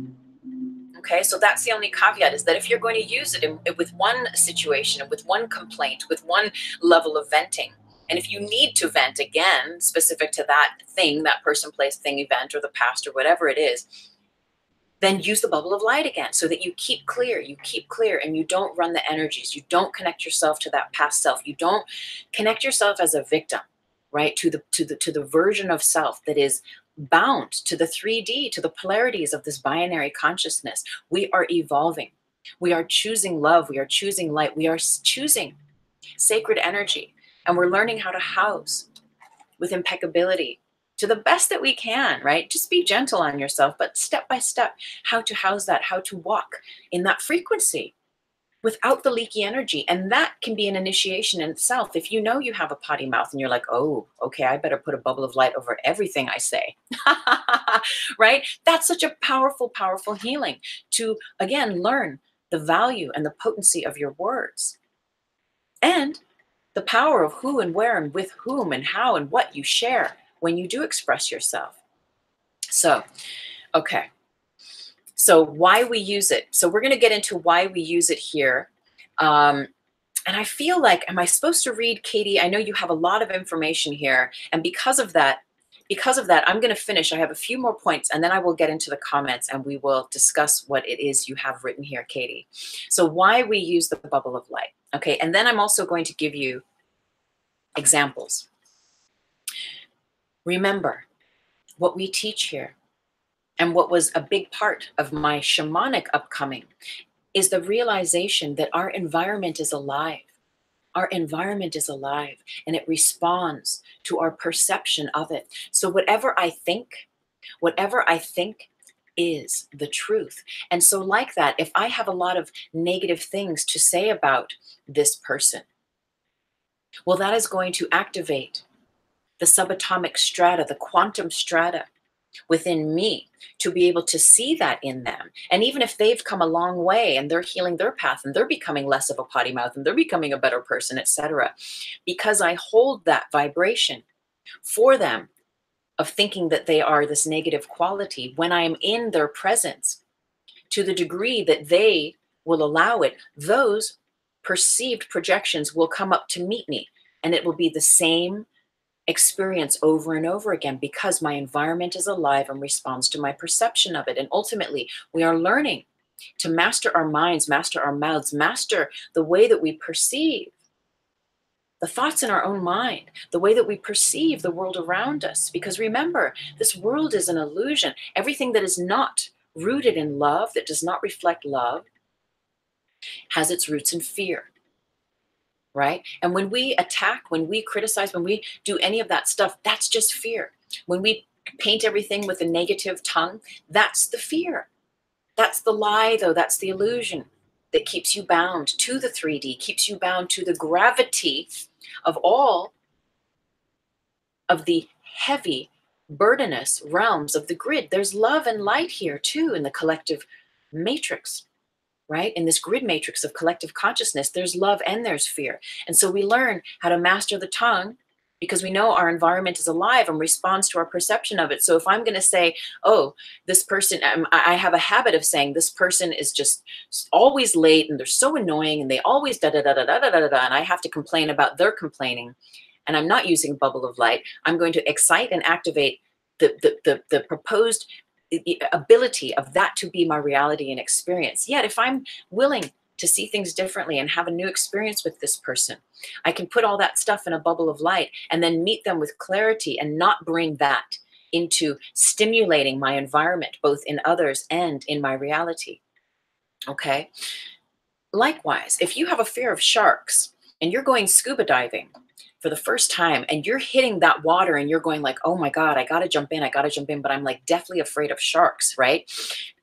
Okay, so that's the only caveat, is that if you're going to use it with one situation, with one complaint, with one level of venting, and if you need to vent again, specific to that thing, that person, place, thing, event, or the past, or whatever it is, then use the bubble of light again, so that you keep clear, and you don't run the energies. You don't connect yourself to that past self. You don't connect yourself as a victim, right? To the version of self that is bound to the 3D, to the polarities of this binary consciousness. We are evolving. We are choosing love. We are choosing light. We are choosing sacred energy. And we're learning how to house with impeccability to the best that we can, right? Just be gentle on yourself, but step by step, how to house that, how to walk in that frequency without the leaky energy. And that can be an initiation in itself. If you know you have a potty mouth and you're like, oh, okay, I better put a bubble of light over everything I say, right? That's such a powerful, powerful healing to, again, learn the value and the potency of your words and the power of who and where and with whom and how and what you share when you do express yourself. So, okay. So why we use it. So we're going to get into why we use it here. And I feel like, am I supposed to read, Katie? I know you have a lot of information here. And because of that, I'm going to finish. I have a few more points, and then I will get into the comments and we will discuss what it is you have written here, Katie. So why we use the bubble of light. Okay. And then I'm also going to give you examples. Remember what we teach here, and what was a big part of my shamanic upcoming, is the realization that our environment is alive. Our environment is alive, and it responds to our perception of it. So whatever I think is the truth. And so like that, if I have a lot of negative things to say about this person, well, that is going to activate the subatomic strata, the quantum strata within me, to be able to see that in them. And even if they've come a long way and they're healing their path and they're becoming less of a potty mouth and they're becoming a better person, etc., because I hold that vibration for them of thinking that they are this negative quality, when I am in their presence, to the degree that they will allow it, those perceived projections will come up to meet me, and it will be the same experience over and over again, because my environment is alive and responds to my perception of it. And ultimately, we are learning to master our minds, master our mouths, master the way that we perceive the thoughts in our own mind, the way that we perceive the world around us. Because remember, this world is an illusion. Everything that is not rooted in love, that does not reflect love, has its roots in fear. right? And when we attack, when we criticize, when we do any of that stuff, that's just fear. When we paint everything with a negative tongue, that's the fear. That's the lie, though. That's the illusion that keeps you bound to the 3D, keeps you bound to the gravity of all of the heavy, burdenous realms of the grid. There's love and light here, too, in the collective matrix, right? In this grid matrix of collective consciousness, there's love and there's fear. And so we learn how to master the tongue because we know our environment is alive and responds to our perception of it. So if I'm going to say, oh, this person, I have a habit of saying this person is just always late and they're so annoying and they always da da da da da da da da, and I have to complain about their complaining, and I'm not using bubble of light, I'm going to excite and activate the proposed ability of that to be my reality and experience. Yet if I'm willing to see things differently and have a new experience with this person, I can put all that stuff in a bubble of light and then meet them with clarity and not bring that into stimulating my environment, both in others and in my reality. Okay. Likewise, if you have a fear of sharks and you're going scuba diving for the first time and you're hitting that water and you're going like, oh my God, I got to jump in, but I'm like deathly afraid of sharks, right?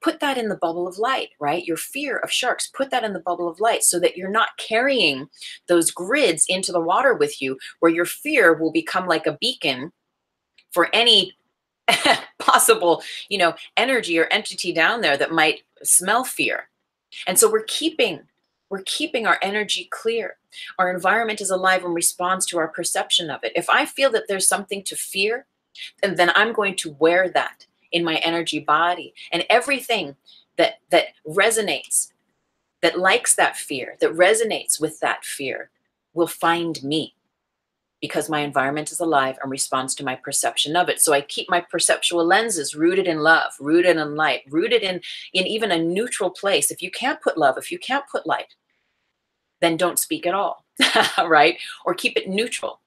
Put that in the bubble of light, right? Your fear of sharks, put that in the bubble of light so that you're not carrying those grids into the water with you, where your fear will become like a beacon for any possible, energy or entity down there that might smell fear. And so we're keeping our energy clear. Our environment is alive and responds to our perception of it. If I feel that there's something to fear, then I'm going to wear that in my energy body. And everything that resonates, that likes that fear, that resonates with that fear, will find me, because my environment is alive and responds to my perception of it. So I keep my perceptual lenses rooted in love, rooted in light, rooted in even a neutral place. If you can't put love, if you can't put light, then don't speak at all, right? Or keep it neutral.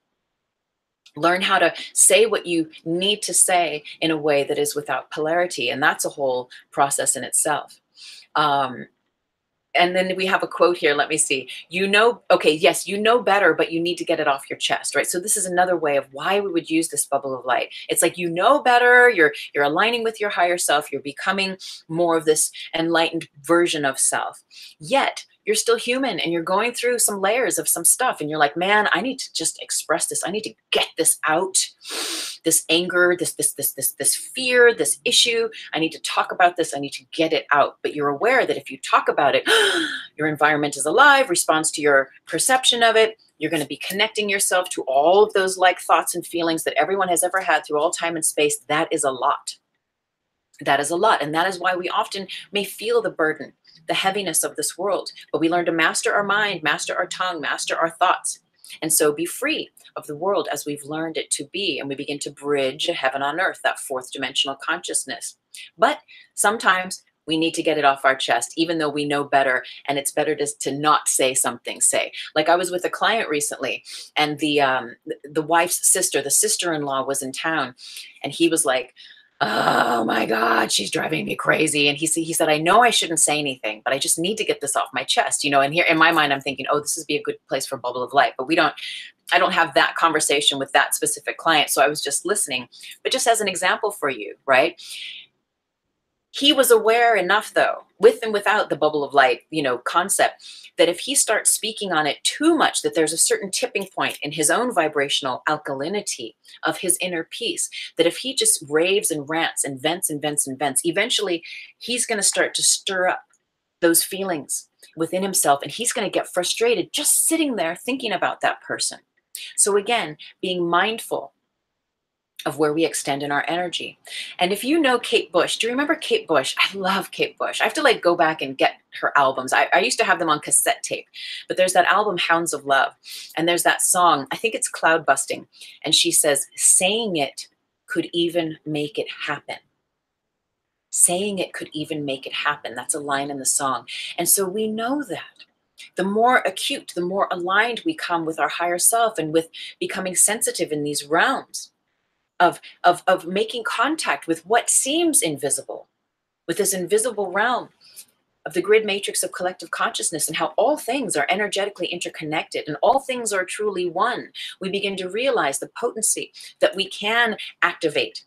Learn how to say what you need to say in a way that is without polarity. And that's a whole process in itself. And then we have a quote here. Let me see. Okay, yes, you know better, but you need to get it off your chest, right? So this is another way of why we would use this bubble of light. It's like, you know better, you're aligning with your higher self, you're becoming more of this enlightened version of self. Yet you're still human and you're going through some layers of some stuff. And you're like, man, I need to just express this. I need to get this out. This anger, this fear, this issue. I need to talk about this. I need to get it out. But you're aware that if you talk about it, your environment is alive, responds to your perception of it. You're going to be connecting yourself to all of those like thoughts and feelings that everyone has ever had through all time and space. That is a lot. That is a lot. And that is why we often may feel the burden, the heaviness of this world. But we learn to master our mind, master our tongue, master our thoughts. And so be free of the world as we've learned it to be. And we begin to bridge heaven on earth, that fourth dimensional consciousness. But sometimes we need to get it off our chest, even though we know better. And it's better to not say something. Like I was with a client recently, and the wife's sister, the sister-in-law, was in town, and he was like, oh my God, she's driving me crazy. And he said, I know I shouldn't say anything, but I just need to get this off my chest, and here in my mind, I'm thinking, oh, this would be a good place for a bubble of light. But I don't have that conversation with that specific client. So I was just listening, but just as an example for you, right? He was aware enough, though, with and without the bubble of light, concept, that if he starts speaking on it too much, that there's a certain tipping point in his own vibrational alkalinity of his inner peace, that if he just raves and rants and vents and vents and vents, eventually he's going to start to stir up those feelings within himself, and he's going to get frustrated just sitting there thinking about that person. So again, being mindful of where we extend in our energy. And if you know Kate Bush, do you remember Kate Bush? I love Kate Bush. I have to go back and get her albums. I used to have them on cassette tape, but there's that album Hounds of Love. And there's that song, I think it's Cloud Busting. And she says, saying it could even make it happen. Saying it could even make it happen. That's a line in the song. And so we know that. The more acute, the more aligned we come with our higher self and with becoming sensitive in these realms of making contact with what seems invisible, with this invisible realm of the grid matrix of collective consciousness and how all things are energetically interconnected and all things are truly one, we begin to realize the potency that we can activate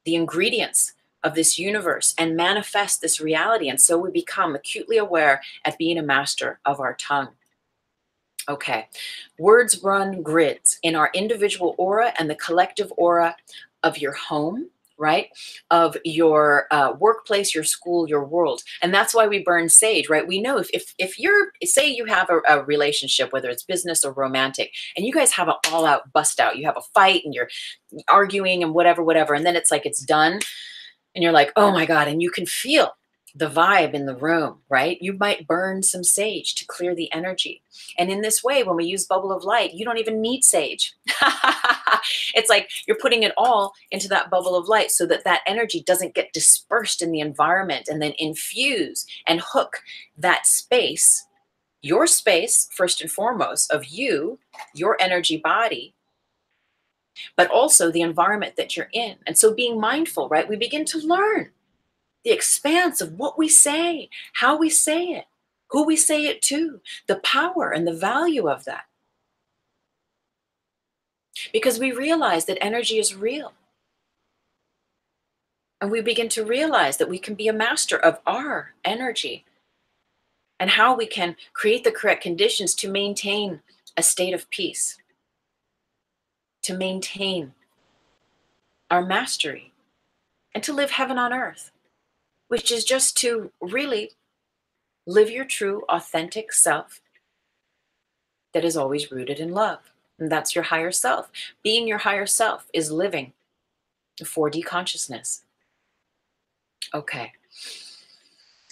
the ingredients of this universe and manifest this reality. And so we become acutely aware at being a master of our tongue. Okay, words run grids in our individual aura and the collective aura of your home, right? Of your workplace, your school, your world. And that's why we burn sage, right? We know if you're, say you have a relationship, whether it's business or romantic, and you guys have an all out bust out, you have a fight and you're arguing and whatever, and then it's like it's done and you're like, oh my God, and you can feel the vibe in the room, right? You might burn some sage to clear the energy. And in this way, when we use bubble of light, you don't even need sage. It's like you're putting it all into that bubble of light so that that energy doesn't get dispersed in the environment, and then infuse and hook that space, your space, first and foremost, of you, your energy body, but also the environment that you're in. And so being mindful, right? We begin to learn the expanse of what we say, how we say it, who we say it to, the power and the value of that. Because we realize that energy is real. And we begin to realize that we can be a master of our energy and how we can create the correct conditions to maintain a state of peace, to maintain our mastery, and to live heaven on earth, which is just to really live your true, authentic self that is always rooted in love. And that's your higher self. Being your higher self is living the 4D consciousness. Okay.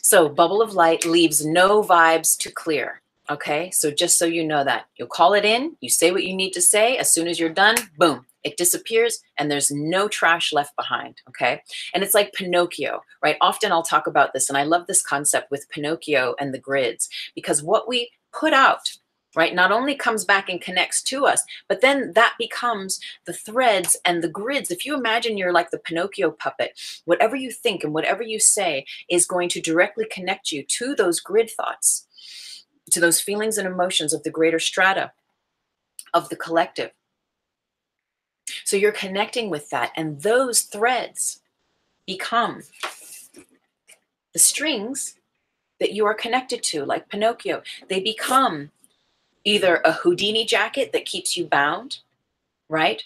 So bubble of light leaves no vibes to clear. Okay. So just so you know that, you'll call it in, you say what you need to say. As soon as you're done, boom, it disappears and there's no trash left behind. Okay. And it's like Pinocchio, right? Often I'll talk about this, and I love this concept with Pinocchio and the grids, because what we put out, right, not only comes back and connects to us, but then that becomes the threads and the grids. If you imagine you're like the Pinocchio puppet, whatever you think and whatever you say is going to directly connect you to those grid thoughts, to those feelings and emotions of the greater strata of the collective. So you're connecting with that, and those threads become the strings that you are connected to, like Pinocchio. They become either a Houdini jacket that keeps you bound, right?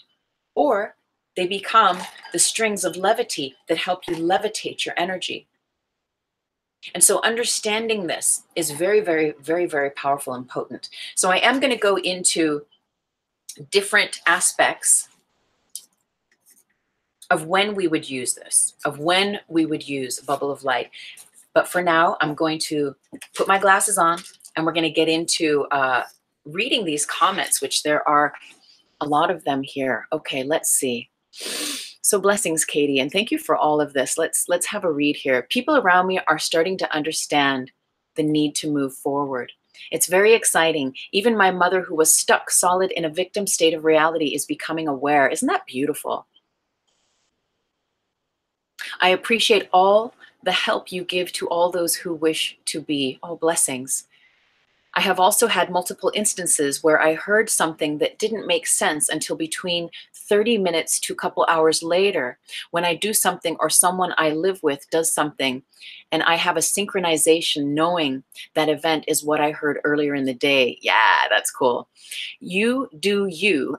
Or they become the strings of levity that help you levitate your energy. And so understanding this is very, very, very, very powerful and potent. So I am going to go into different aspects of when we would use this, of when we would use a bubble of light. But for now, I'm going to put my glasses on and we're going to get into reading these comments, which there are a lot of them here. Okay, let's see. So blessings, Katie, and thank you for all of this. Let's have a read here. People around me are starting to understand the need to move forward. It's very exciting. Even my mother, who was stuck solid in a victim state of reality, is becoming aware. Isn't that beautiful? I appreciate all the help you give to all those who wish to be. Oh, blessings. I have also had multiple instances where I heard something that didn't make sense until between 30 minutes to a couple hours later, when I do something or someone I live with does something, and I have a synchronization knowing that event is what I heard earlier in the day. Yeah, that's cool. You do you.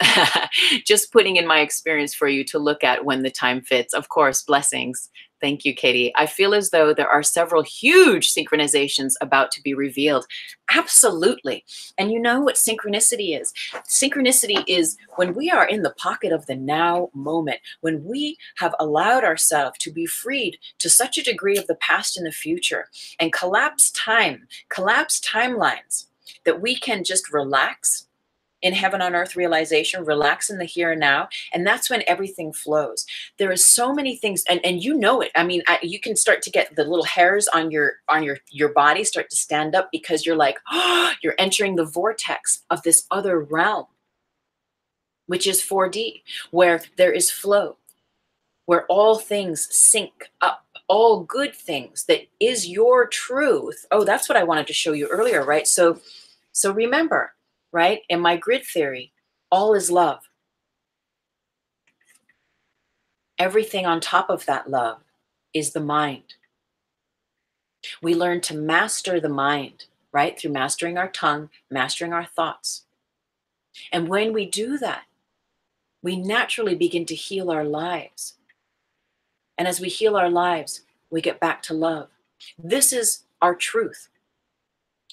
Just putting in my experience for you to look at when the time fits. Of course, blessings. Thank you, Katie. I feel as though there are several huge synchronizations about to be revealed. Absolutely. And you know what synchronicity is? Synchronicity is when we are in the pocket of the now moment, when we have allowed ourselves to be freed to such a degree of the past and the future and collapse time, collapse timelines, that we can just relax in heaven on earth realization, relax in the here and now. And that's when everything flows. There is so many things, and you know it. I mean, you can start to get the little hairs on your body start to stand up, because you're like, oh, you're entering the vortex of this other realm, which is 4D, where there is flow, where all things sync up all good things, that is your truth. Oh, that's what I wanted to show you earlier, right? So remember, right? In my grid theory, all is love. Everything on top of that love is the mind. We learn to master the mind, right? Through mastering our tongue, mastering our thoughts. And when we do that, we naturally begin to heal our lives. And as we heal our lives, we get back to love. This is our truth.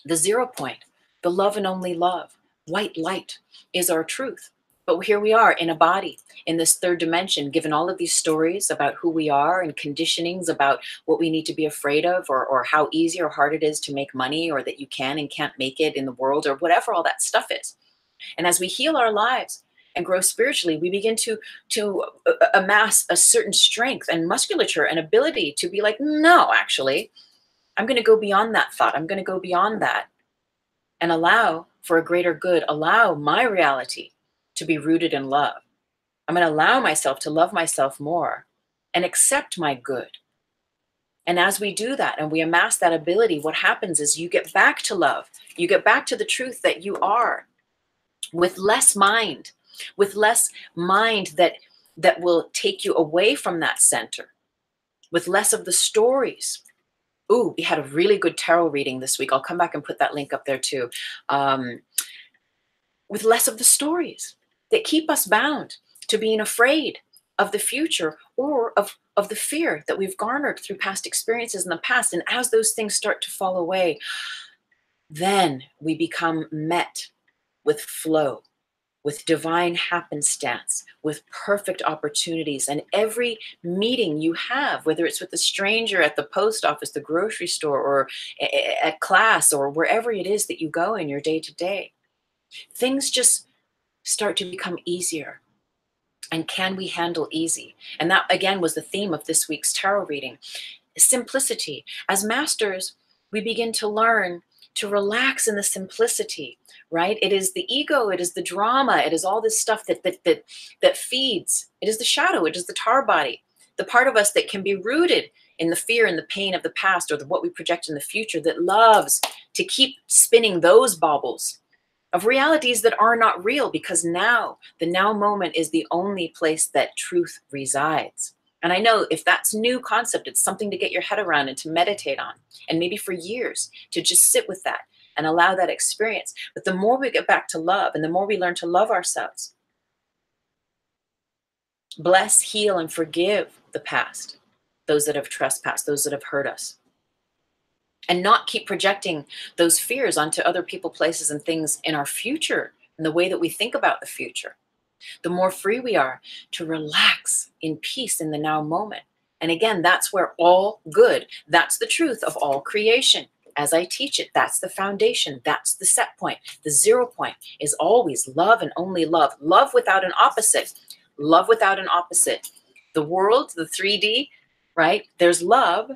The 0 point, the love and only love, white light is our truth. But here we are in a body, in this third dimension, given all of these stories about who we are and conditionings about what we need to be afraid of, or how easy or hard it is to make money, or that you can and can't make it in the world, or whatever all that stuff is. And as we heal our lives and grow spiritually, we begin to amass a certain strength and musculature and ability to be like, no, actually, I'm going to go beyond that thought. I'm going to go beyond that and allow for a greater good, allow my reality to be rooted in love. I'm going to allow myself to love myself more and accept my good. And as we do that and we amass that ability, what happens is you get back to love. You get back to the truth that you are, with less mind that will take you away from that center, with less of the stories. Ooh, we had a really good tarot reading this week. I'll come back and put that link up there too. With less of the stories that keep us bound to being afraid of the future, or of the fear that we've garnered through past experiences in the past. And as those things start to fall away, then we become met with flow, with divine happenstance, with perfect opportunities. And every meeting you have, whether it's with a stranger at the post office, the grocery store, or at class, or wherever it is that you go in your day-to-day, things just start to become easier. And can we handle easy? And that, again, was the theme of this week's tarot reading. Simplicity. As masters, we begin to learn to relax in the simplicity, right? It is the ego, it is the drama, it is all this stuff that feeds. It is the shadow, it is the tar body, the part of us that can be rooted in the fear and the pain of the past, or what we project in the future, that loves to keep spinning those baubles of realities that are not real, because now, the now moment is the only place that truth resides. And I know if that's a new concept, it's something to get your head around and to meditate on, and maybe for years to just sit with that and allow that experience. But the more we get back to love, and the more we learn to love ourselves, bless, heal, and forgive the past, those that have trespassed, those that have hurt us, and not keep projecting those fears onto other people, places, and things in our future, and the way that we think about the future, the more free we are to relax in peace in the now moment. And again, that's where all good, that's the truth of all creation. As I teach it, that's the foundation, that's the set point. The 0 point is always love and only love. Love without an opposite. Love without an opposite. The world, the 3D, right? There's love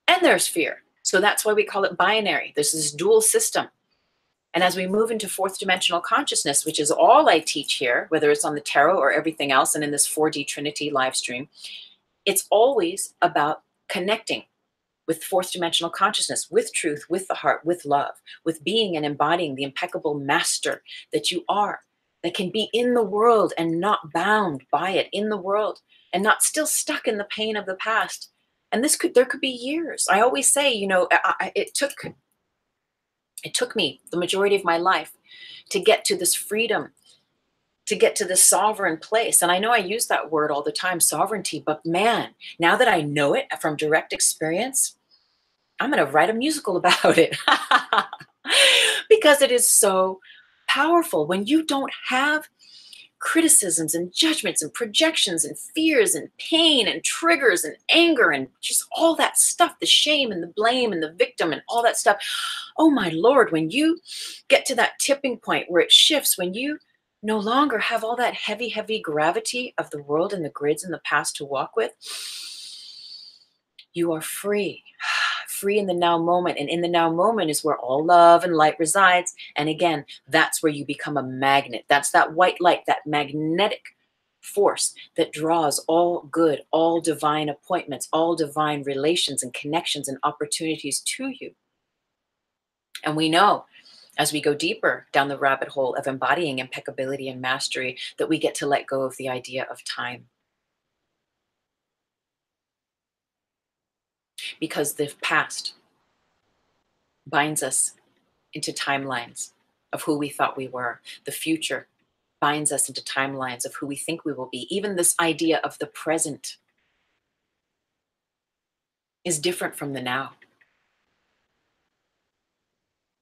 and there's fear. So that's why we call it binary. This is dual system. And as we move into fourth dimensional consciousness, which is all I teach here, whether it's on the tarot or everything else, and in this 4D Trinity live stream, it's always about connecting with fourth dimensional consciousness, with truth, with the heart, with love, with being and embodying the impeccable master that you are, that can be in the world and not bound by it, in the world, and not still stuck in the pain of the past. And there could be years. I always say, it took me the majority of my life to get to this freedom, to get to this sovereign place. And I know I use that word all the time, sovereignty, but man, now that I know it from direct experience, I'm going to write a musical about it because it is so powerful. When you don't have criticisms and judgments and projections and fears and pain and triggers and anger and just all that stuff, the shame and the blame and the victim and all that stuff. Oh my Lord, when you get to that tipping point where it shifts, when you no longer have all that heavy, heavy gravity of the world and the grids in the past to walk with, you are free. Free in the now moment. And in the now moment is where all love and light resides. And again, that's where you become a magnet. That's that white light, that magnetic force that draws all good, all divine appointments, all divine relations and connections and opportunities to you. And we know as we go deeper down the rabbit hole of embodying impeccability and mastery that we get to let go of the idea of time. Because the past binds us into timelines of who we thought we were. The future binds us into timelines of who we think we will be. Even this idea of the present is different from the now.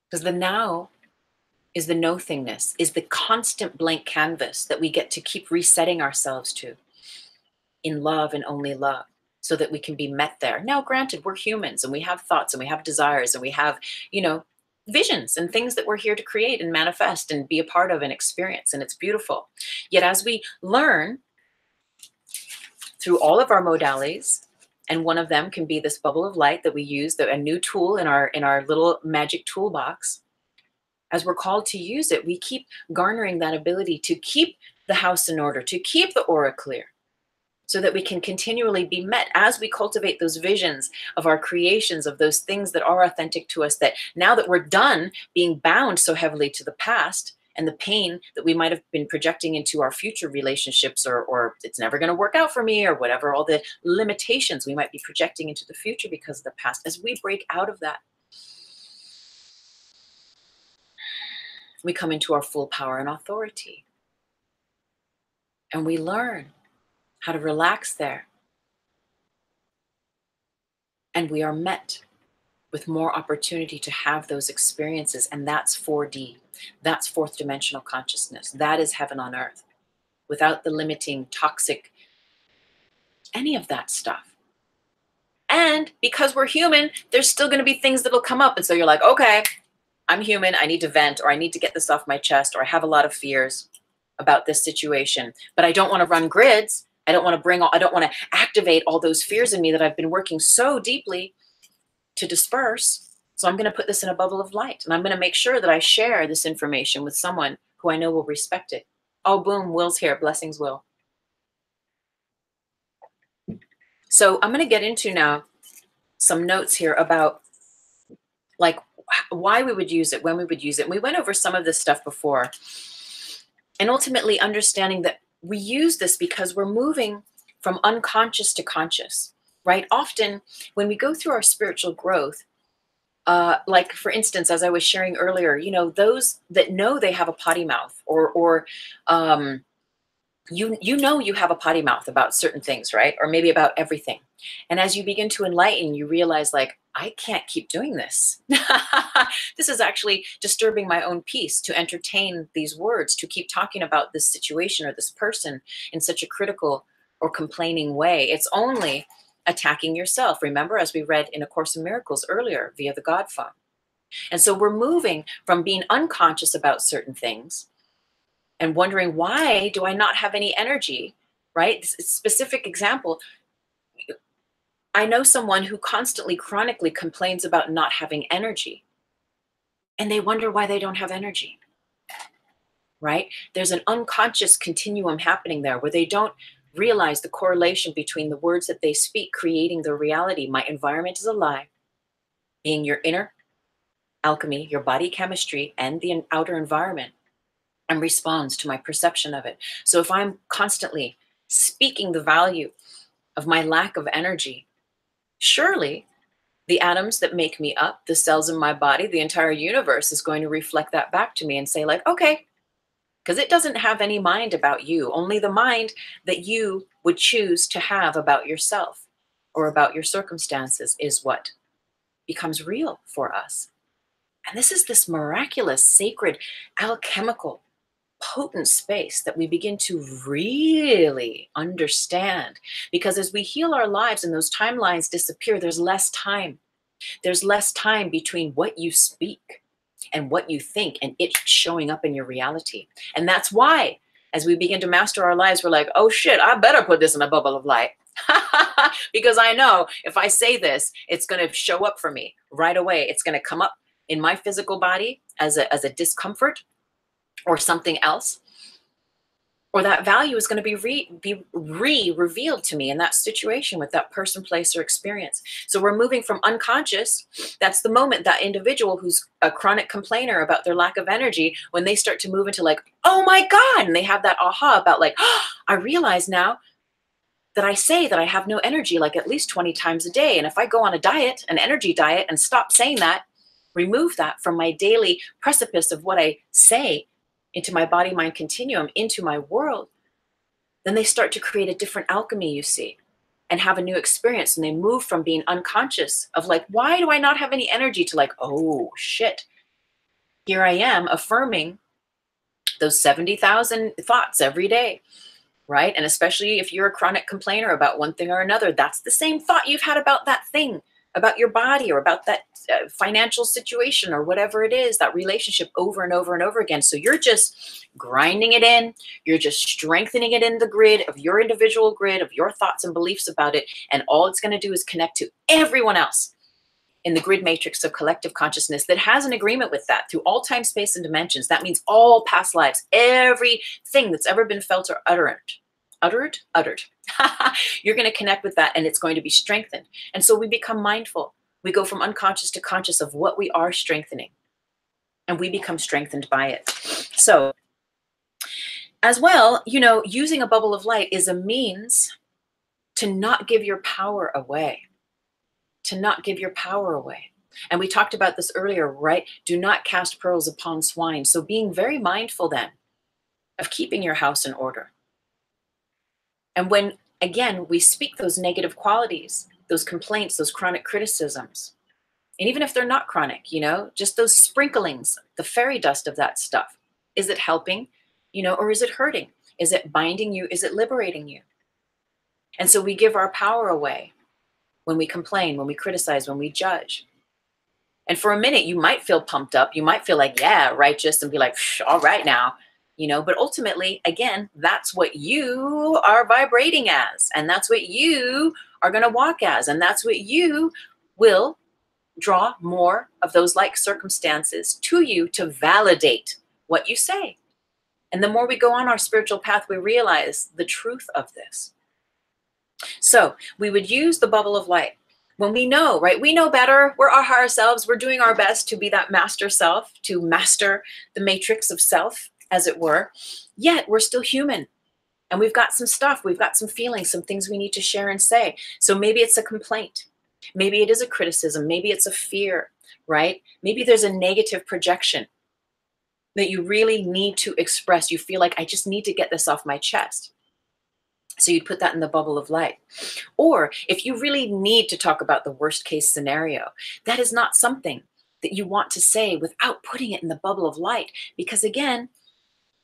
Because the now is the no-thingness, is the constant blank canvas that we get to keep resetting ourselves to in love and only love, so that we can be met there. Now, granted, we're humans and we have thoughts and we have desires and we have, visions and things that we're here to create and manifest and be a part of and experience, and it's beautiful. Yet as we learn through all of our modalities, and one of them can be this bubble of light that we use, a new tool in our little magic toolbox. As we're called to use it, we keep garnering that ability to keep the house in order, to keep the aura clear, so that we can continually be met as we cultivate those visions of our creations, of those things that are authentic to us, that now that we're done being bound so heavily to the past and the pain that we might have been projecting into our future relationships, or it's never going to work out for me, or whatever, all the limitations we might be projecting into the future because of the past, as we break out of that, we come into our full power and authority. And we learn how to relax there. And we are met with more opportunity to have those experiences. And that's 4D. That's fourth dimensional consciousness. That is heaven on earth, without the limiting, toxic, any of that stuff. And because we're human, there's still going to be things that'll come up. And so you're like, okay, I'm human. I need to vent, or I need to get this off my chest, or I have a lot of fears about this situation, but I don't want to run grids. I don't want to activate all those fears in me that I've been working so deeply to disperse. So I'm going to put this in a bubble of light, and I'm going to make sure that I share this information with someone who I know will respect it. Oh, boom, Will's here. Blessings, Will. So I'm going to get into now some notes here about like why we would use it, when we would use it. And we went over some of this stuff before. And ultimately understanding that we use this because we're moving from unconscious to conscious, right? Often when we go through our spiritual growth, like for instance, as I was sharing earlier, those that know they have a potty mouth, or you have a potty mouth about certain things, right? Or maybe about everything. And as you begin to enlighten, you realize, like, I can't keep doing this. This is actually disturbing my own peace to entertain these words, to keep talking about this situation or this person in such a critical or complaining way. It's only attacking yourself. Remember, as we read in A Course in Miracles earlier via the God phone. And so we're moving from being unconscious about certain things and wondering, why do I not have any energy, right? Specific example, I know someone who constantly, chronically complains about not having energy, and they wonder why they don't have energy, right? There's an unconscious continuum happening there where they don't realize the correlation between the words that they speak creating their reality. My environment is a lie, being your inner alchemy, your body chemistry, and the outer environment, and responds to my perception of it. So if I'm constantly speaking the value of my lack of energy, surely the atoms that make me up, the cells in my body, the entire universe is going to reflect that back to me and say, like, okay, because it doesn't have any mind about you, only the mind that you would choose to have about yourself or about your circumstances is what becomes real for us. And this is this miraculous, sacred, alchemical, potent space that we begin to really understand, because as we heal our lives and those timelines disappear, there's less time. There's less time between what you speak and what you think and it showing up in your reality. And that's why as we begin to master our lives, we're like, oh shit, I better put this in a bubble of light. Because I know if I say this, it's going to show up for me right away. It's going to come up in my physical body as a discomfort or something else. or that value is going to be revealed to me in that situation with that person, place, or experience. So we're moving from unconscious. That's the moment that individual who's a chronic complainer about their lack of energy, when they start to move into like, oh my God, and they have that aha about like, oh, I realize now that I say that I have no energy like at least 20 times a day. And if I go on a diet, an energy diet, and stop saying that, remove that from my daily precipice of what I say into my body mind continuum, into my world, then they start to create a different alchemy, you see, and have a new experience. And they move from being unconscious of like, why do I not have any energy, to like, oh shit, here I am affirming those 70,000 thoughts every day. Right? And especially if you're a chronic complainer about one thing or another, that's the same thought you've had about that thing, about your body, or about that financial situation, or whatever it is, that relationship, over and over and over again. So you're just grinding it in. You're just strengthening it in the grid of your individual grid of your thoughts and beliefs about it. And all it's going to do is connect to everyone else in the grid matrix of collective consciousness that has an agreement with that through all time, space, and dimensions. That means all past lives, everything that's ever been felt or uttered. You're going to connect with that, and it's going to be strengthened. And so we become mindful. We go from unconscious to conscious of what we are strengthening, and we become strengthened by it. So as well, you know, using a bubble of light is a means to not give your power away. To not give your power away. And we talked about this earlier, right? Do not cast pearls upon swine. So being very mindful then of keeping your house in order. And when, again, we speak those negative qualities, those complaints, those chronic criticisms, and even if they're not chronic, you know, just those sprinklings, the fairy dust of that stuff, is it helping, you know, or is it hurting? Is it binding you? Is it liberating you? And so we give our power away when we complain, when we criticize, when we judge. And for a minute, you might feel pumped up. You might feel like, yeah, righteous, and be like, all right now, you know, but ultimately, again, that's what you are vibrating as. And that's what you are going to walk as. And that's what you will draw more of those like circumstances to you to validate what you say. And the more we go on our spiritual path, we realize the truth of this. So we would use the bubble of light when we know, right? We know better. We're our higher selves. We're doing our best to be that master self, to master the matrix of self, as it were. Yet we're still human. And we've got some stuff. We've got some feelings, some things we need to share and say. So maybe it's a complaint. Maybe it is a criticism. Maybe it's a fear, right? Maybe there's a negative projection that you really need to express. You feel like, I just need to get this off my chest. So you'd put that in the bubble of light. Or if you really need to talk about the worst case scenario, that is not something that you want to say without putting it in the bubble of light. Because again,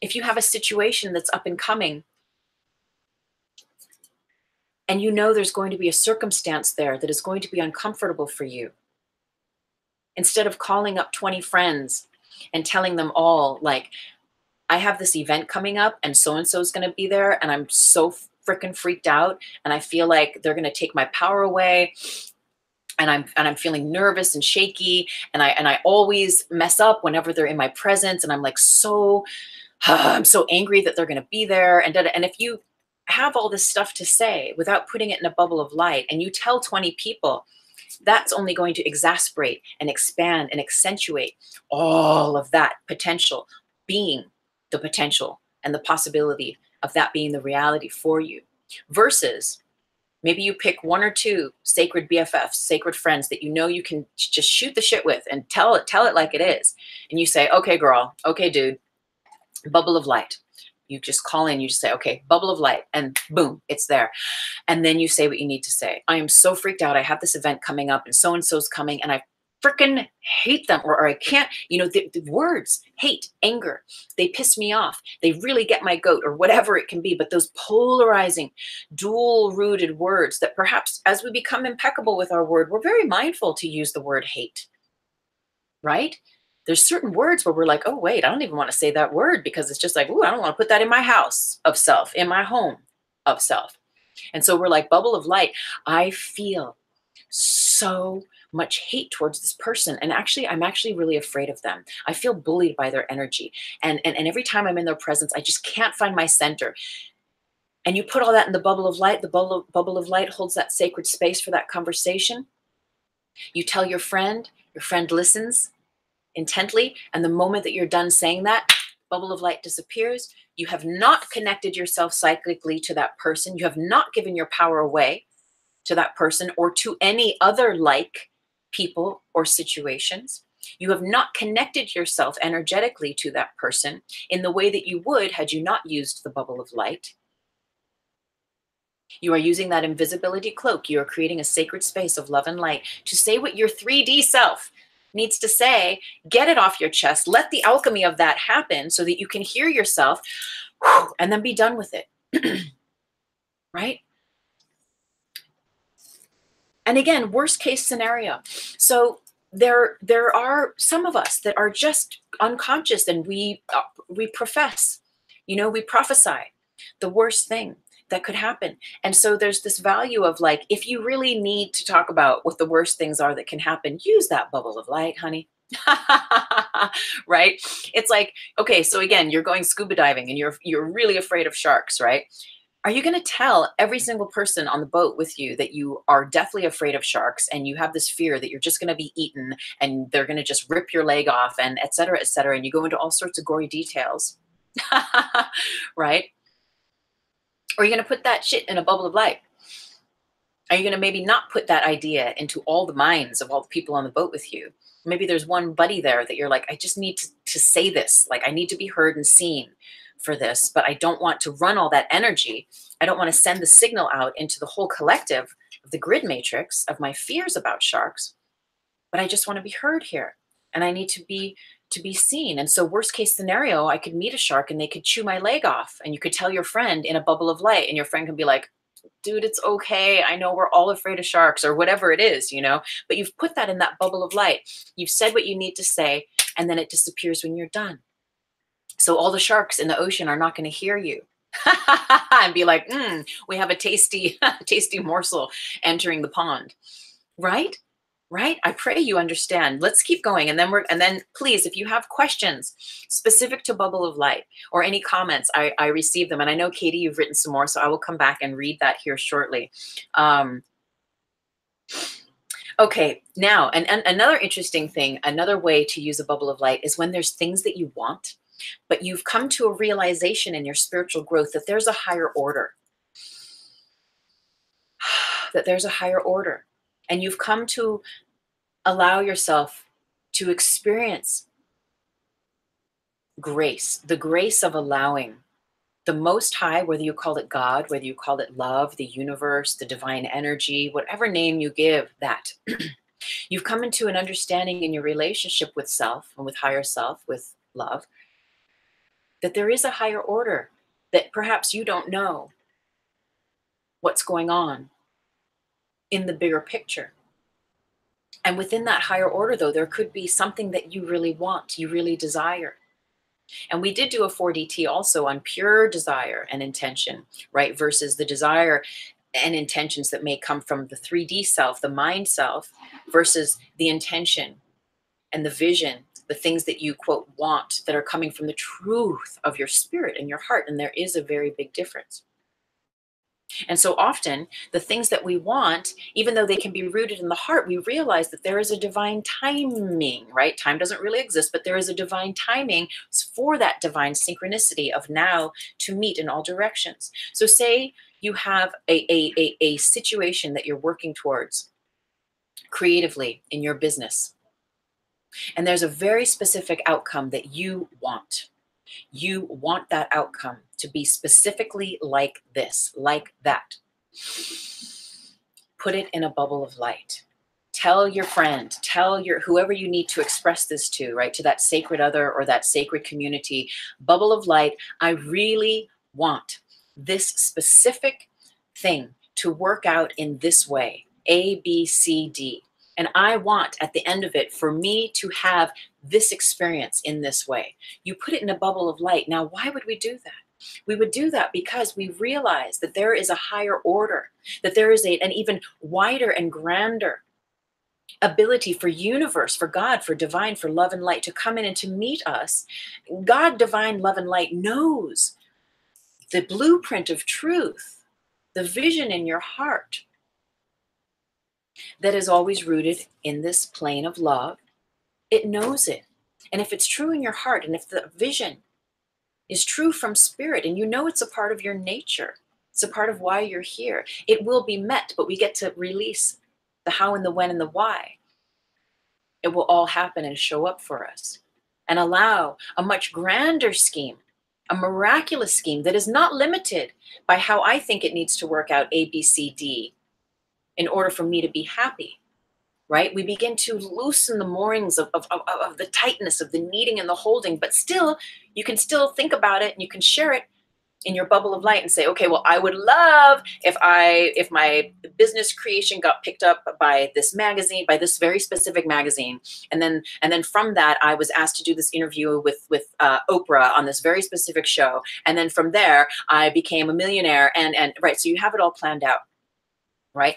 if you have a situation that's up and coming, and you know there's going to be a circumstance there that is going to be uncomfortable for you, instead of calling up 20 friends and telling them all, like, I have this event coming up and so-and-so is going to be there, and I'm so freaking freaked out, and I feel like they're going to take my power away, and I'm feeling nervous and shaky, and I always mess up whenever they're in my presence, and I'm like I'm so angry that they're going to be there, and if you have all this stuff to say without putting it in a bubble of light, and you tell 20 people, that's only going to exasperate and expand and accentuate all of that potential being the potential and the possibility of that being the reality for you. Versus maybe you pick one or two sacred BFFs, sacred friends that you know you can just shoot the shit with and tell it like it is. And you say, okay, girl, okay, dude, bubble of light. You just call in, you just say, okay, bubble of light, and boom, it's there. And then you say what you need to say. I am so freaked out. I have this event coming up, and so-and-so's coming, and I freaking hate them, or I can't, you know, the words, hate, anger, they piss me off. They really get my goat, or whatever it can be. But those polarizing, dual-rooted words that perhaps as we become impeccable with our word, we're very mindful to use the word hate, right? There's certain words where we're like, oh, wait, I don't even want to say that word, because it's just like, ooh, I don't want to put that in my house of self, in my home of self. And so we're like, bubble of light, I feel so much hate towards this person, and actually I'm actually really afraid of them. I feel bullied by their energy, and every time I'm in their presence, I just can't find my center. And you put all that in the bubble of light. The bubble of light holds that sacred space for that conversation. You tell your friend listens intently, and the moment that you're done saying that, bubble of light disappears. You have not connected yourself cyclically to that person. You have not given your power away to that person or to any other like people or situations. You have not connected yourself energetically to that person in the way that you would had you not used the bubble of light. You are using that invisibility cloak. You are creating a sacred space of love and light to say what your 3D self needs to say. Get it off your chest. Let the alchemy of that happen so that you can hear yourself and then be done with it. Right? And again, worst case scenario. So there are some of us that are just unconscious, and we profess, we prophesy the worst thing that could happen. And so there's this value of like, if you really need to talk about what the worst things are that can happen, use that bubble of light, honey. Right? It's like, okay, so again, you're going scuba diving and you're really afraid of sharks, right? Are you going to tell every single person on the boat with you that you are deathly afraid of sharks and you have this fear that you're just going to be eaten and they're going to just rip your leg off and et cetera, and you go into all sorts of gory details, right? Or are you going to put that shit in a bubble of light? Are you going to maybe not put that idea into all the minds of all the people on the boat with you? Maybe there's one buddy there that you're like, I just need to say this. Like, I need to be heard and seen for this, but I don't want to run all that energy. I don't want to send the signal out into the whole collective of the grid matrix of my fears about sharks, but I just want to be heard here. And I need to be seen. And so worst case scenario, I could meet a shark and they could chew my leg off, and you could tell your friend in a bubble of light, and your friend can be like, dude, it's okay. I know we're all afraid of sharks, or whatever it is, but you've put that in that bubble of light. You've said what you need to say, and then it disappears when you're done. So all the sharks in the ocean are not going to hear you and be like, we have a tasty morsel entering the pond. Right? Right? I pray you understand. Let's keep going. And then please, if you have questions specific to bubble of light or any comments, I receive them. And I know, Katie, you've written some more, so I will come back and read that here shortly. Okay, now, and another interesting thing, another way to use a bubble of light is when there's things that you want, but you've come to a realization in your spiritual growth that there's a higher order. That there's a higher order. And you've come to allow yourself to experience grace, the grace of allowing the Most High, whether you call it God, whether you call it love, the universe, the divine energy, whatever name you give that. You've come into an understanding in your relationship with self and with higher self, with love, that there is a higher order, that perhaps you don't know what's going on in the bigger picture. And within that higher order, though, there could be something that you really want, you really desire. And we did do a 4DT also on pure desire and intention, right? Versus the desire and intentions that may come from the 3D self, the mind self, versus the intention and the vision, the things that you, quote, want, that are coming from the truth of your spirit and your heart. And there is a very big difference. And so often the things that we want, even though they can be rooted in the heart, we realize that there is a divine timing, right? Time doesn't really exist, but there is a divine timing for that divine synchronicity of now to meet in all directions. So say you have a situation that you're working towards creatively in your business, and there's a very specific outcome that you want. You want that outcome to be specifically like this, like that. Put it in a bubble of light. Tell your friend, tell whoever you need to express this to, right? To that sacred other or that sacred community. Bubble of light, I really want this specific thing to work out in this way. A, B, C, D. And I want at the end of it for me to have this experience in this way. You put it in a bubble of light. Now, why would we do that? We would do that because we realize that there is a higher order, that there is an even wider and grander ability for universe, for God, for divine, for love and light to come in and to meet us. God, divine, love and light knows the blueprint of truth, the vision in your heart that is always rooted in this plane of love. It knows it. And if it's true in your heart, and if the vision is true from spirit, and you know it's a part of your nature, it's a part of why you're here, it will be met, but we get to release the how and the when and the why. It will all happen and show up for us and allow a much grander scheme, a miraculous scheme that is not limited by how I think it needs to work out A, B, C, D in order for me to be happy, right? We begin to loosen the moorings of the tightness of the needing and the holding, but still, you can still think about it and you can share it in your bubble of light and say, okay, well, I would love if my business creation got picked up by this magazine, by this very specific magazine, and then from that I was asked to do this interview with Oprah on this very specific show, and then from there I became a millionaire, and right, so you have it all planned out, right?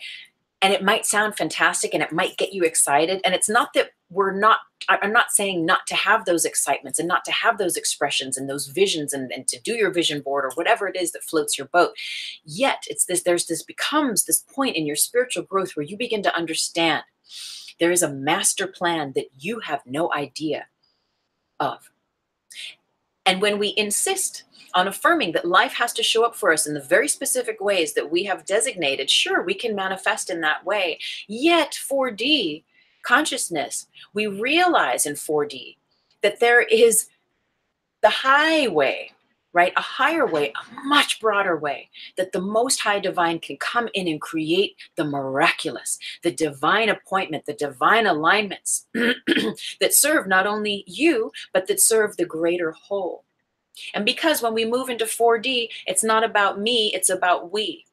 And it might sound fantastic and it might get you excited. And it's not that I'm not saying not to have those excitements and not to have those expressions and those visions and to do your vision board or whatever it is that floats your boat. Yet becomes this point in your spiritual growth where you begin to understand there is a master plan that you have no idea of. And when we insist on affirming that life has to show up for us in the very specific ways that we have designated, sure, we can manifest in that way. Yet 4D consciousness, we realize in 4D that there is the highway, right? A higher way, a much broader way, that the Most High Divine can come in and create the miraculous, the divine appointment, the divine alignments that serve not only you, but that serve the greater whole. And because when we move into 4D, it's not about me, it's about we.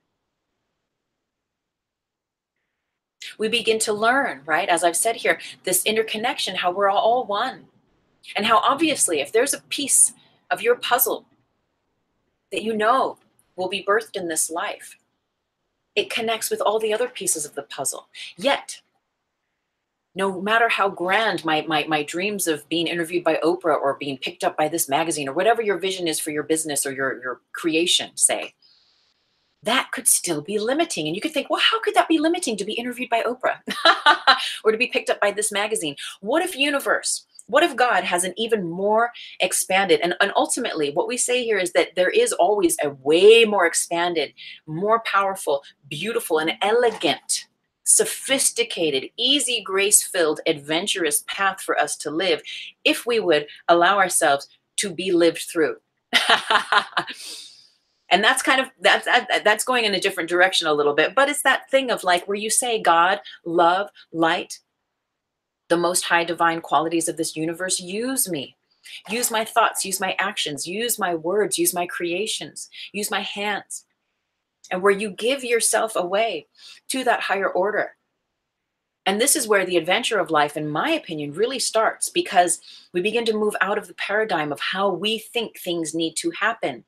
We begin to learn, right? As I've said here, this interconnection, how we're all one. And how obviously, if there's a piece of your puzzle that you know will be birthed in this life, it connects with all the other pieces of the puzzle. Yet, no matter how grand my dreams of being interviewed by Oprah or being picked up by this magazine or whatever your vision is for your business or your creation, say, that could still be limiting. And you could think, well, how could that be limiting to be interviewed by Oprah or to be picked up by this magazine? What if God has an even more expanded, and ultimately what we say here is that there is always a way more expanded, more powerful, beautiful, and elegant, sophisticated, easy, grace-filled, adventurous path for us to live if we would allow ourselves to be lived through. And that's kind of, that's going in a different direction a little bit, but it's that thing of like where you say God, love, light, the Most High Divine qualities of this universe, use me. Use my thoughts, use my actions, use my words, use my creations, use my hands. And where you give yourself away to that higher order. And this is where the adventure of life, in my opinion, really starts, because we begin to move out of the paradigm of how we think things need to happen.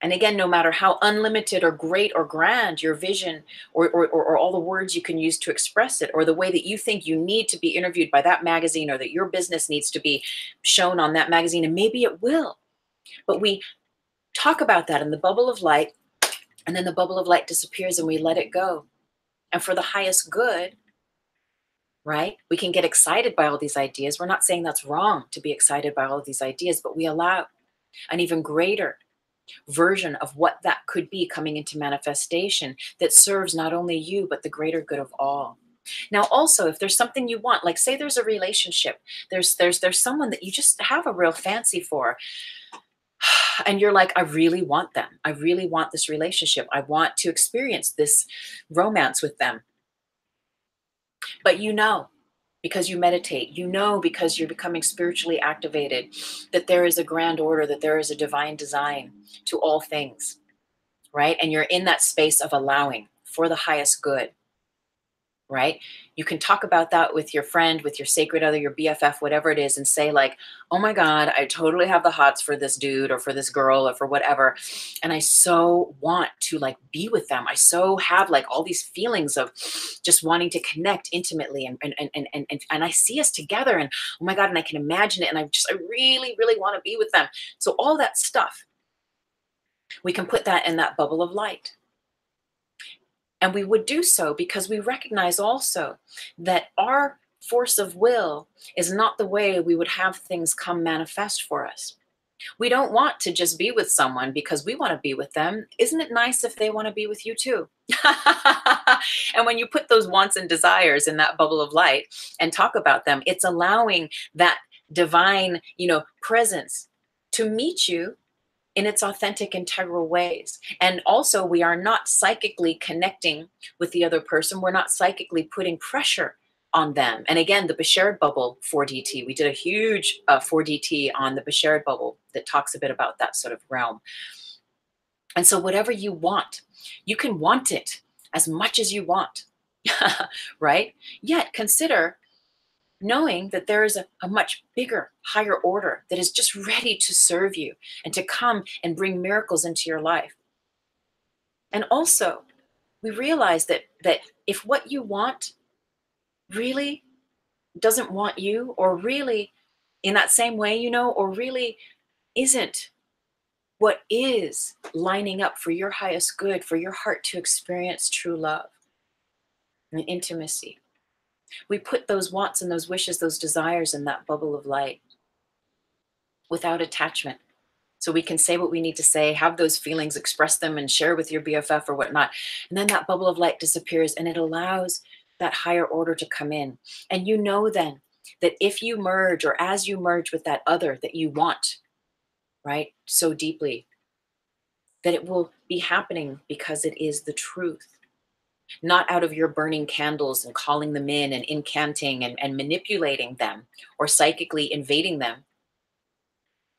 And again, no matter how unlimited or great or grand your vision or all the words you can use to express it, or the way that you think you need to be interviewed by that magazine, or that your business needs to be shown on that magazine, and maybe it will. But we talk about that in the bubble of light, and then the bubble of light disappears and we let it go. And for the highest good, right? We can get excited by all these ideas. We're not saying that's wrong to be excited by all of these ideas, but we allow an even greater version of what that could be coming into manifestation that serves not only you, but the greater good of all. Now, also, if there's something you want, like say there's a relationship, there's someone that you just have a real fancy for, and you're like, I really want them. I really want this relationship. I want to experience this romance with them. But you know, because you meditate, you know, because you're becoming spiritually activated, that there is a grand order, that there is a divine design to all things, right? And you're in that space of allowing for the highest good. right? You can talk about that with your friend, with your sacred other, your BFF, whatever it is, and say like, oh my God, I totally have the hots for this dude or for this girl or for whatever. And I so want to like be with them. I so have like all these feelings of just wanting to connect intimately and I see us together and oh my God, and I can imagine it. And I really, really want to be with them. So all that stuff, we can put that in that bubble of light. And we would do so because we recognize also that our force of will is not the way we would have things come manifest for us. We don't want to just be with someone because we want to be with them. Isn't it nice if they want to be with you too? And when you put those wants and desires in that bubble of light and talk about them, it's allowing that divine, presence to meet you in its authentic, integral ways. And also, we are not psychically connecting with the other person. We're not psychically putting pressure on them. And again, the Bashard bubble 4DT, we did a huge 4DT on the Bashard bubble that talks a bit about that sort of realm. And so whatever you want, you can want it as much as you want, right? Yet consider knowing that there is a much bigger, higher order that is just ready to serve you and to come and bring miracles into your life. And also, we realize that if what you want really doesn't want you, or really in that same way, or really isn't what is lining up for your highest good, for your heart to experience true love and intimacy, we put those wants and those wishes, those desires in that bubble of light without attachment. So we can say what we need to say, have those feelings, express them, and share with your BFF or whatnot. And then that bubble of light disappears and it allows that higher order to come in. And you know then that if you merge, or as you merge with that other that you want, right, so deeply, that it will be happening because it is the truth. Not out of your burning candles and calling them in and incanting and manipulating them or psychically invading them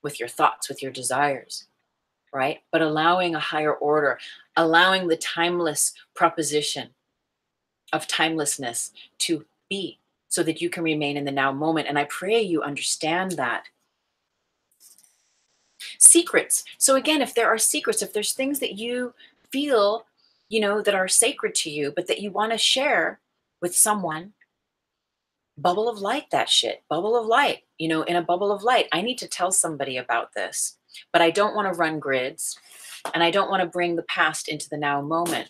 with your thoughts, with your desires, right? But allowing a higher order, allowing the timeless proposition of timelessness to be so that you can remain in the now moment. And I pray you understand that. Secrets. So again, if there are secrets, if there's things that you feel, that are sacred to you, but that you want to share with someone, bubble of light that shit. Bubble of light, in a bubble of light. I need to tell somebody about this, but I don't want to run grids and I don't want to bring the past into the now moment.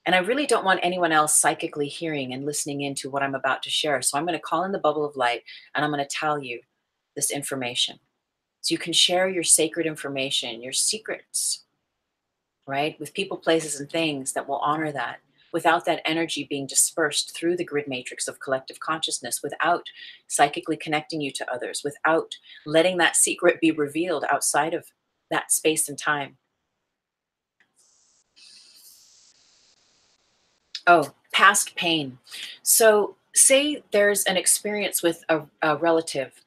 And I really don't want anyone else psychically hearing and listening into what I'm about to share. So I'm going to call in the bubble of light and I'm going to tell you this information. So you can share your sacred information, your secrets, right? With people, places, and things that will honor that, without that energy being dispersed through the grid matrix of collective consciousness, without psychically connecting you to others, without letting that secret be revealed outside of that space and time. Oh, past pain. So say there's an experience with a relative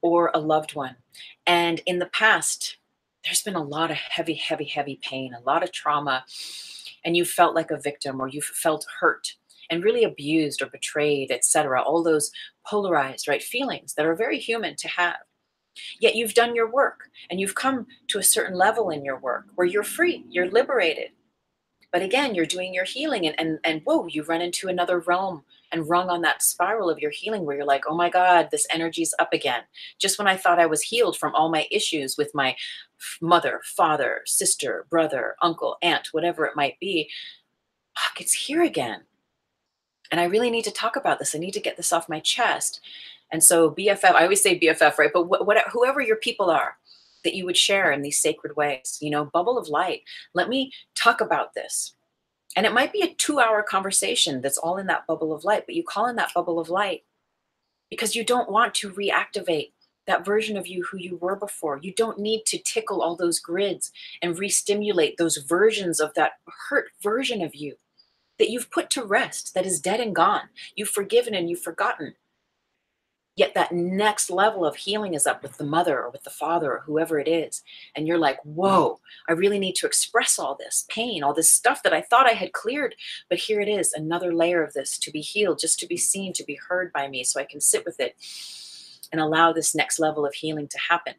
or a loved one, and in the past, there's been a lot of heavy, heavy, heavy pain, a lot of trauma, and you felt like a victim, or you felt hurt and really abused or betrayed, etc. All those polarized, right, feelings that are very human to have. Yet you've done your work and you've come to a certain level in your work where you're free, you're liberated. But again, you're doing your healing and whoa, you run into another realm and rung on that spiral of your healing where you're like, oh my God, this energy's up again. Just when I thought I was healed from all my issues with my mother, father, sister, brother, uncle, aunt, whatever it might be, fuck, it's here again. And I really need to talk about this. I need to get this off my chest. And so BFF, I always say BFF, right? But whoever your people are that you would share in these sacred ways, bubble of light, let me talk about this. And it might be a 2-hour conversation that's all in that bubble of light, but you call in that bubble of light because you don't want to reactivate that version of you who you were before. You don't need to tickle all those grids and re-stimulate those versions of that hurt version of you that you've put to rest, that is dead and gone. You've forgiven and you've forgotten. Yet that next level of healing is up with the mother or with the father or whoever it is. And you're like, whoa, I really need to express all this pain, all this stuff that I thought I had cleared. But here it is, another layer of this to be healed, just to be seen, to be heard by me, so I can sit with it and allow this next level of healing to happen.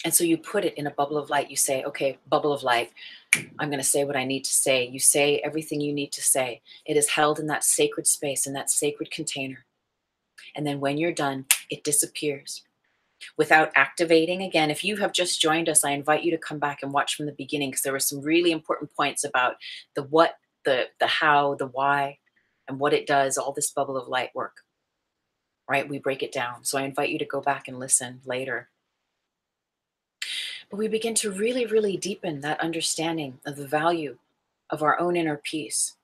And so you put it in a bubble of light. You say, okay, bubble of light, I'm going to say what I need to say. You say everything you need to say. It is held in that sacred space, in that sacred container. And then when you're done, it disappears without activating. Again, if you have just joined us, I invite you to come back and watch from the beginning, because there were some really important points about the what, the how, the why, and what it does, all this bubble of light work, right? We break it down. So I invite you to go back and listen later. But we begin to really, really deepen that understanding of the value of our own inner peace,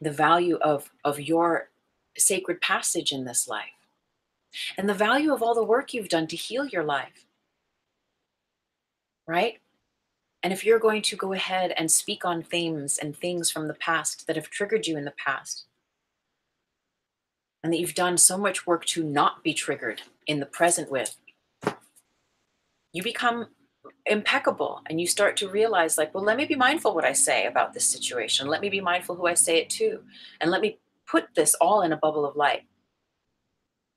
the value of your sacred passage in this life, and the value of all the work you've done to heal your life, right? And if you're going to go ahead and speak on themes and things from the past that have triggered you in the past, and that you've done so much work to not be triggered in the present with, you become impeccable, and you start to realize, like, well, let me be mindful what I say about this situation. Let me be mindful who I say it to, and let me put this all in a bubble of light.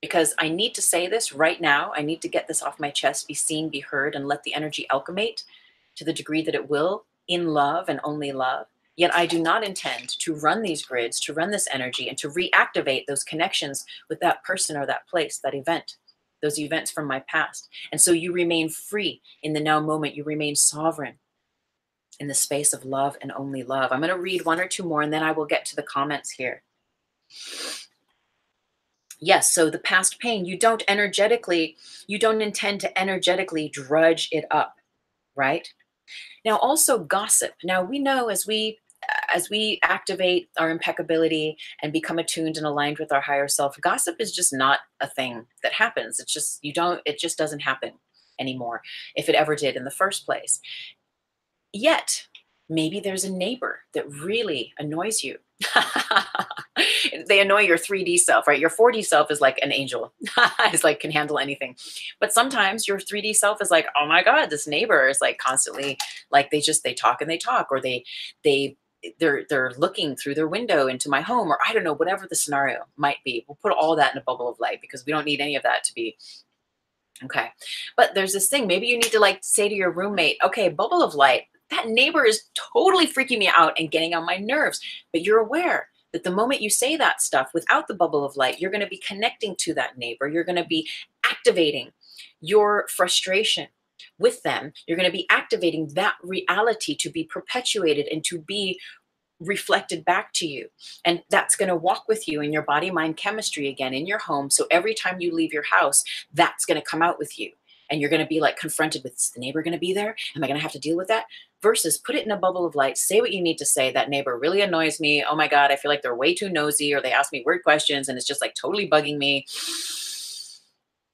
Because I need to say this right now. I need to get this off my chest, be seen, be heard, and let the energy alchemate to the degree that it will, in love and only love. Yet I do not intend to run these grids, to run this energy, and to reactivate those connections with that person or that place, that event, those events from my past. And so you remain free in the now moment. You remain sovereign in the space of love and only love. I'm going to read one or two more, and then I will get to the comments here. Yes, so the past pain, you don't intend to energetically drudge it up, right? Now, also gossip. Now, we know as we activate our impeccability and become attuned and aligned with our higher self, gossip is just not a thing that happens. It's just, it just doesn't happen anymore, if it ever did in the first place. Yet, maybe there's a neighbor that really annoys you. They annoy your 3D self, right? Your 4D self is like an angel. It's like, can handle anything. But sometimes your 3D self is like, oh my God, this neighbor is like constantly, like they talk and they talk, or they're looking through their window into my home, or I don't know, whatever the scenario might be. We'll put all that in a bubble of light, because we don't need any of that to be okay. But there's this thing, maybe you need to like say to your roommate, okay, bubble of light, that neighbor is totally freaking me out and getting on my nerves. But you're aware that the moment you say that stuff without the bubble of light, you're going to be connecting to that neighbor. You're going to be activating your frustration with them. You're going to be activating that reality to be perpetuated and to be reflected back to you. And that's going to walk with you in your body mind chemistry again in your home. So every time you leave your house, that's going to come out with you. And you're going to be like confronted with, is the neighbor going to be there? Am I going to have to deal with that? Versus put it in a bubble of light. Say what you need to say. That neighbor really annoys me. Oh my God, I feel like they're way too nosy, or they ask me weird questions and it's just like totally bugging me.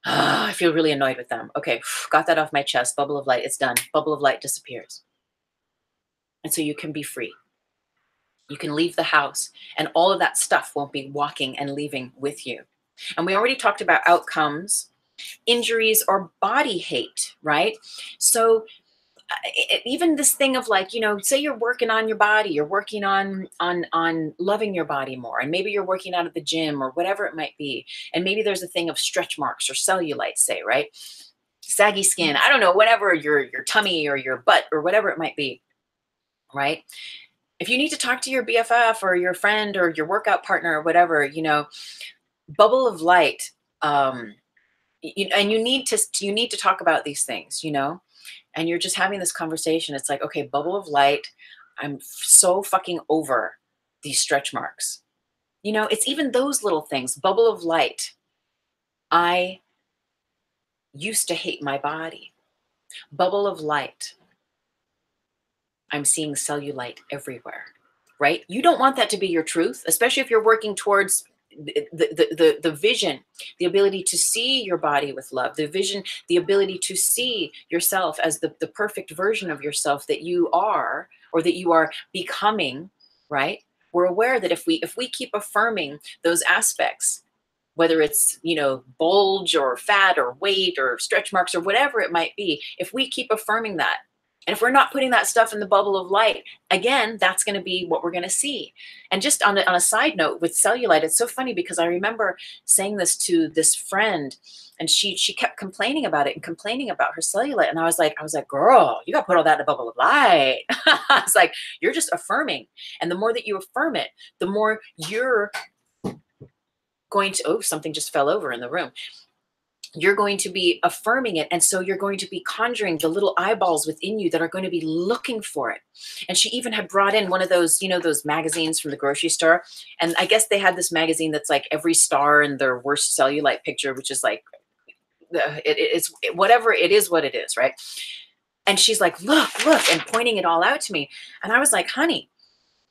I feel really annoyed with them. Okay, got that off my chest. Bubble of light, it's done. Bubble of light disappears. And so you can be free. You can leave the house, and all of that stuff won't be walking and leaving with you. And we already talked about outcomes, injuries, or body hate, right? So even this thing of like, you know, say you're working on your body, you're working on loving your body more, and maybe you're working out at the gym or whatever it might be. And maybe there's a thing of stretch marks or cellulite, say, right? Saggy skin, I don't know, whatever, your tummy or your butt or whatever it might be, right? If you need to talk to your BFF or your friend or your workout partner or whatever, you know, bubble of light, and you need to talk about these things, you know, and you're just having this conversation. It's like, okay, bubble of light, I'm so fucking over these stretch marks. You know, it's even those little things. Bubble of light, I used to hate my body. Bubble of light, I'm seeing cellulite everywhere, right? You don't want that to be your truth, especially if you're working towards the vision, the ability to see your body with love, the vision, the ability to see yourself as the perfect version of yourself that you are, or that you are becoming, right? We're aware that if we keep affirming those aspects whether it's, you know, bulge or fat or weight or stretch marks or whatever it might be, if we keep affirming that, and if we're not putting that stuff in the bubble of light, again, that's going to be what we're going to see. And just on a side note with cellulite, it's so funny because I remember saying this to this friend, and she kept complaining about it and complaining about her cellulite. And I was like, girl, you got to put all that in a bubble of light. I was like, you're just affirming. And the more that you affirm it, the more you're going to, oh, something just fell over in the room. You're going to be affirming it. And so you're going to be conjuring the little eyeballs within you that are going to be looking for it. And she even had brought in one of those, you know, those magazines from the grocery store. And I guess they had this magazine that's like every star in their worst cellulite picture, which is like, it's whatever it is, what it is, right? And she's like, look, and pointing it all out to me. And I was like, honey,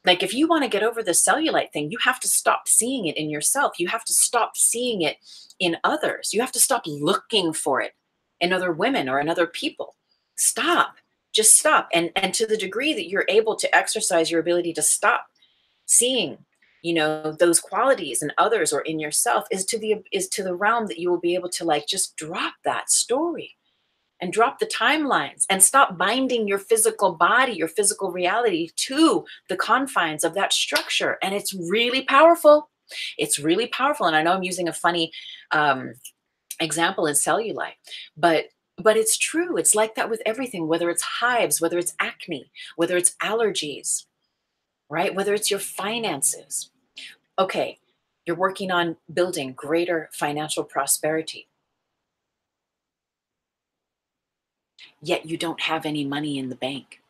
like, if you want to get over the cellulite thing, you have to stop seeing it in yourself. You have to stop seeing it in others. You have to stop looking for it in other women or in other people. Stop. Just stop. And to the degree that you're able to exercise your ability to stop seeing, you know, those qualities in others or in yourself is to the realm that you will be able to, like, just drop that story and drop the timelines and stop binding your physical body, your physical reality to the confines of that structure. And it's really powerful. It's really powerful. And I know I'm using a funny example in cellulite, but it's true. It's like that with everything, whether it's hives, whether it's acne, whether it's allergies, right? Whether it's your finances. Okay, you're working on building greater financial prosperity, yet you don't have any money in the bank,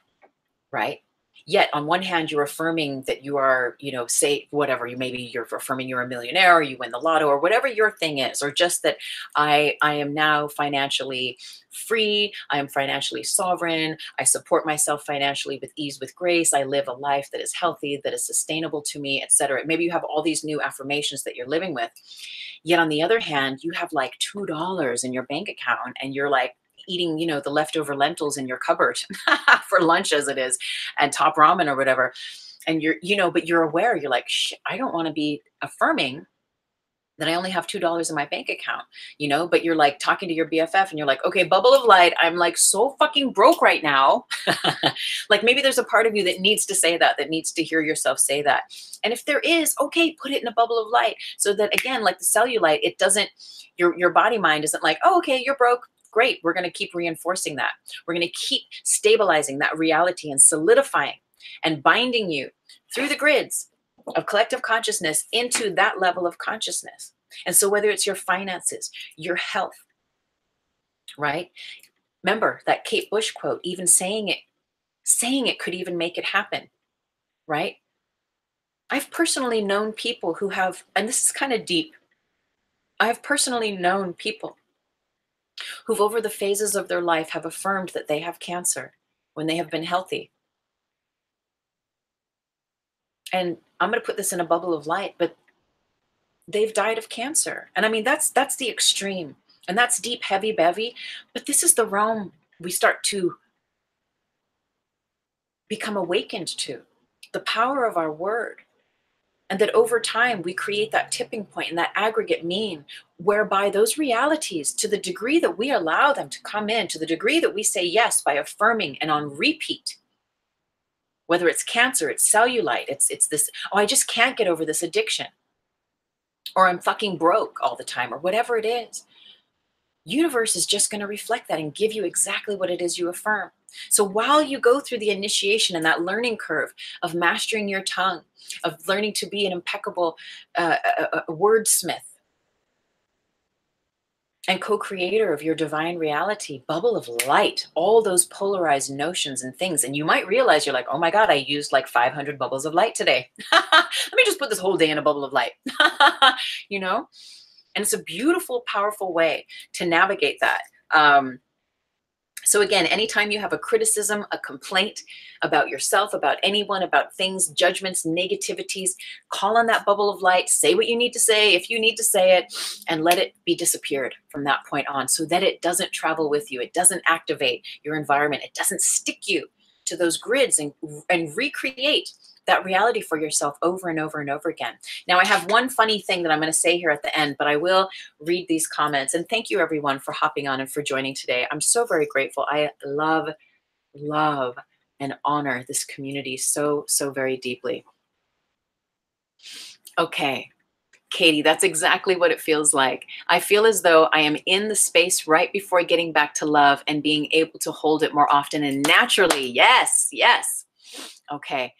right? Yet on one hand, you're affirming that you are, you know, say whatever, you're affirming you're a millionaire, or you win the lotto, or whatever your thing is, or just that I am now financially free, I am financially sovereign, I support myself financially with ease, with grace, I live a life that is healthy, that is sustainable to me, etc. Maybe you have all these new affirmations that you're living with. Yet on the other hand, you have like $2 in your bank account, and you're like eating, you know, the leftover lentils in your cupboard for lunch as it is, and top ramen or whatever. And you're, you know, but you're aware, you're like, shit, I don't want to be affirming that I only have $2 in my bank account, you know, but you're like talking to your BFF and you're like, okay, bubble of light, I'm like so fucking broke right now. Like maybe there's a part of you that needs to say that needs to hear yourself say that. And if there is, okay, put it in a bubble of light so that, again, like the cellulite, it doesn't, your body mind isn't like, oh, okay, you're broke. Great. We're going to keep reinforcing that. We're going to keep stabilizing that reality and solidifying and binding you through the grids of collective consciousness into that level of consciousness. And so whether it's your finances, your health, right? Remember that Kate Bush quote, even saying it could even make it happen, right? I've personally known people who have, and this is kind of deep, I've personally known people who've over the phases of their life have affirmed that they have cancer when they have been healthy. And I'm going to put this in a bubble of light, but they've died of cancer. And I mean, that's the extreme, and that's deep, heavy bevy, but this is the realm we start to become awakened to, the power of our word. And that over time, we create that tipping point and that aggregate mean, whereby those realities, to the degree that we allow them to come in, to the degree that we say yes by affirming and on repeat, whether it's cancer, it's cellulite, it's this, oh, I just can't get over this addiction, or I'm fucking broke all the time, or whatever it is. Universe is just going to reflect that and give you exactly what it is you affirm. So while you go through the initiation and that learning curve of mastering your tongue, of learning to be an impeccable wordsmith and co-creator of your divine reality, bubble of light, all those polarized notions and things. And you might realize, you're like, oh my God, I used like 500 bubbles of light today. Let me just put this whole day in a bubble of light, you know? And it's a beautiful, powerful way to navigate that. So again, anytime you have a criticism, a complaint about yourself, about anyone, about things, judgments, negativities, call on that bubble of light, say what you need to say, if you need to say it, and let it be disappeared from that point on, so that it doesn't travel with you. It doesn't activate your environment. It doesn't stick you to those grids and recreate that reality for yourself over and over and over again. Now, I have one funny thing that I'm going to say here at the end, but I will read these comments. And thank you, everyone, for hopping on and for joining today. I'm so very grateful. I love, love, and honor this community so, so very deeply. Okay. Katie, that's exactly what it feels like. I feel as though I am in the space right before getting back to love and being able to hold it more often and naturally. Yes, yes. Okay.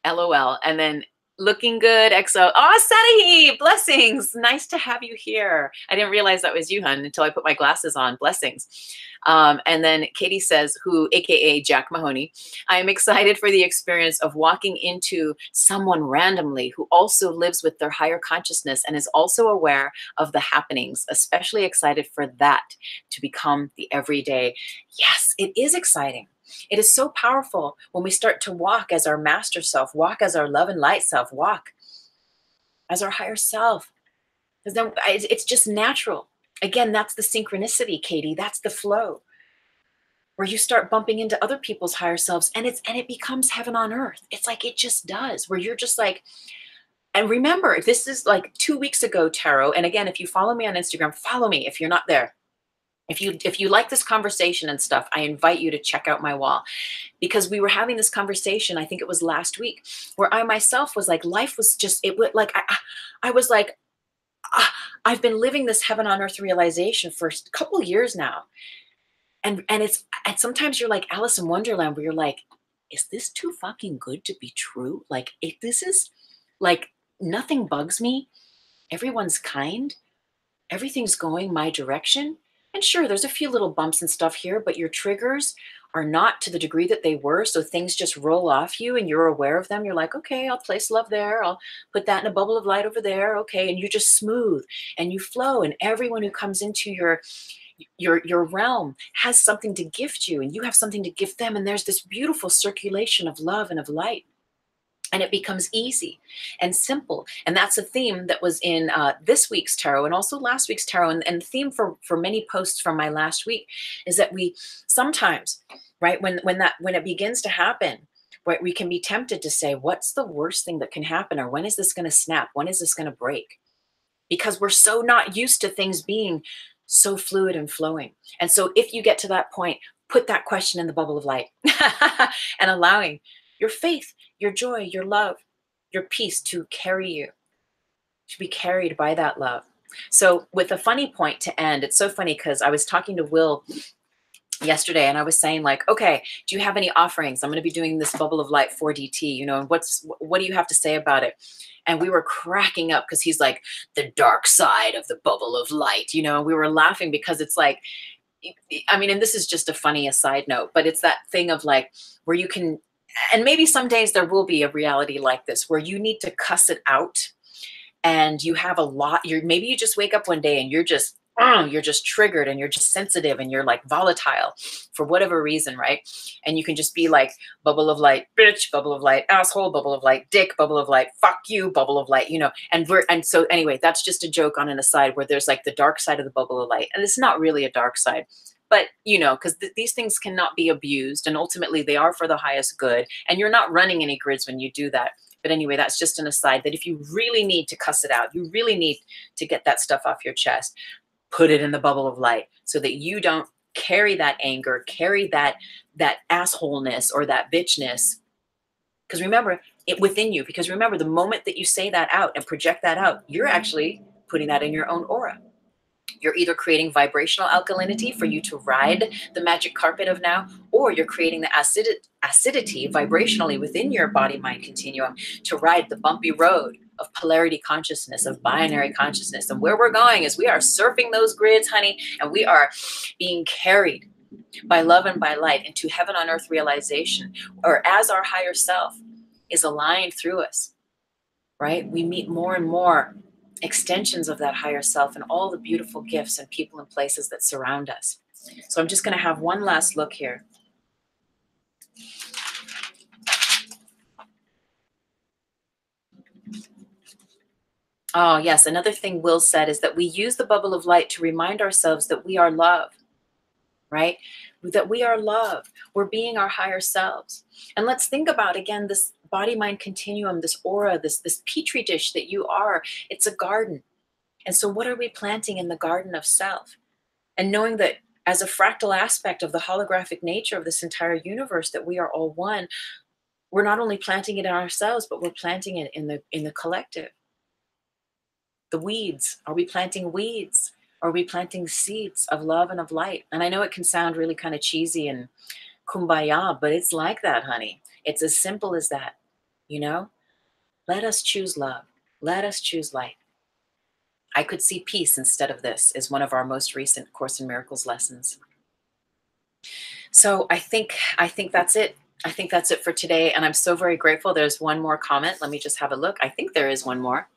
LOL. And then looking good, XO. Oh, Sadahi, blessings. Nice to have you here. I didn't realize that was you, hun, until I put my glasses on. Blessings. And then Katie says, who, AKA Jack Mahoney, I am excited for the experience of walking into someone randomly who also lives with their higher consciousness and is also aware of the happenings, especially excited for that to become the everyday. Yes, it is exciting. It is so powerful when we start to walk as our master self, walk as our love and light self, walk as our higher self. Because then it's just natural. Again, that's the synchronicity, Katie. That's the flow where you start bumping into other people's higher selves and it becomes heaven on earth. It's like it just does, where you're just like, and remember, this is like 2 weeks ago, Tarot. And again, if you follow me on Instagram, follow me if you're not there. If you like this conversation and stuff, I invite you to check out my wall, because we were having this conversation, I think it was last week, where I myself was like, life was just, it would like, I was like, I've been living this heaven on earth realization for a couple years now. And sometimes you're like Alice in Wonderland, where you're like, is this too fucking good to be true? Like, if this is like, nothing bugs me. Everyone's kind. Everything's going my direction. And sure, there's a few little bumps and stuff here, but your triggers are not to the degree that they were. So things just roll off you and you're aware of them. You're like, okay, I'll place love there. I'll put that in a bubble of light over there. Okay. And you just smooth and you flow. And everyone who comes into your realm has something to gift you and you have something to gift them. And there's this beautiful circulation of love and of light. And it becomes easy and simple. And that's a theme that was in this week's tarot and also last week's tarot. And the theme for many posts from my last week is that we sometimes, right, when it begins to happen, right, we can be tempted to say, what's the worst thing that can happen? Or when is this going to snap? When is this going to break? Because we're so not used to things being so fluid and flowing. And so if you get to that point, put that question in the bubble of light and allowing your faith, your joy, your love, your peace to carry you, to be carried by that love. So with a funny point to end, it's so funny because I was talking to Will yesterday and I was saying like, okay, do you have any offerings? I'm going to be doing this bubble of light 4DT, you know, and what do you have to say about it? And we were cracking up because he's like, the dark side of the bubble of light, you know, and we were laughing because it's like, I mean, and this is just a funny aside note, but it's that thing of like, where you can, and maybe some days there will be a reality like this where you need to cuss it out and you have a lot, maybe you just wake up one day and you're just triggered and you're just sensitive and you're like volatile for whatever reason, right? And you can just be like, bubble of light, bitch, bubble of light, asshole, bubble of light, dick, bubble of light, fuck you, bubble of light, you know, and so anyway, that's just a joke on an aside where there's like the dark side of the bubble of light. And it's not really a dark side. But, you know, because these things cannot be abused and ultimately they are for the highest good. And you're not running any grids when you do that. But anyway, that's just an aside that if you really need to cuss it out, you really need to get that stuff off your chest, put it in the bubble of light so that you don't carry that anger, carry that assholeness or that bitchness. Because remember, it within you, because remember, the moment that you say that out and project that out, you're actually putting that in your own aura. You're either creating vibrational alkalinity for you to ride the magic carpet of now, or you're creating the acidity vibrationally within your body-mind continuum to ride the bumpy road of polarity consciousness, of binary consciousness. And where we're going is we are surfing those grids, honey, and we are being carried by love and by light into heaven on earth realization, or as our higher self is aligned through us, right? We meet more and more extensions of that higher self and all the beautiful gifts and people and places that surround us. So I'm just going to have one last look here. Oh, yes. Another thing Will said is that we use the bubble of light to remind ourselves that we are love, right? That we are love. We're being our higher selves. And let's think about, again, this body-mind continuum, this aura, this petri dish that you are, it's a garden. And so what are we planting in the garden of self? And knowing that as a fractal aspect of the holographic nature of this entire universe, that we are all one, we're not only planting it in ourselves, but we're planting it in the collective. The weeds, are we planting weeds? Are we planting seeds of love and of light? And I know it can sound really kind of cheesy and kumbaya, but it's like that, honey. It's as simple as that, you know? Let us choose love. Let us choose light. I could see peace instead of this is one of our most recent Course in Miracles lessons. So I think that's it. I think that's it for today. And I'm so very grateful. There's one more comment. Let me just have a look. I think there is one more.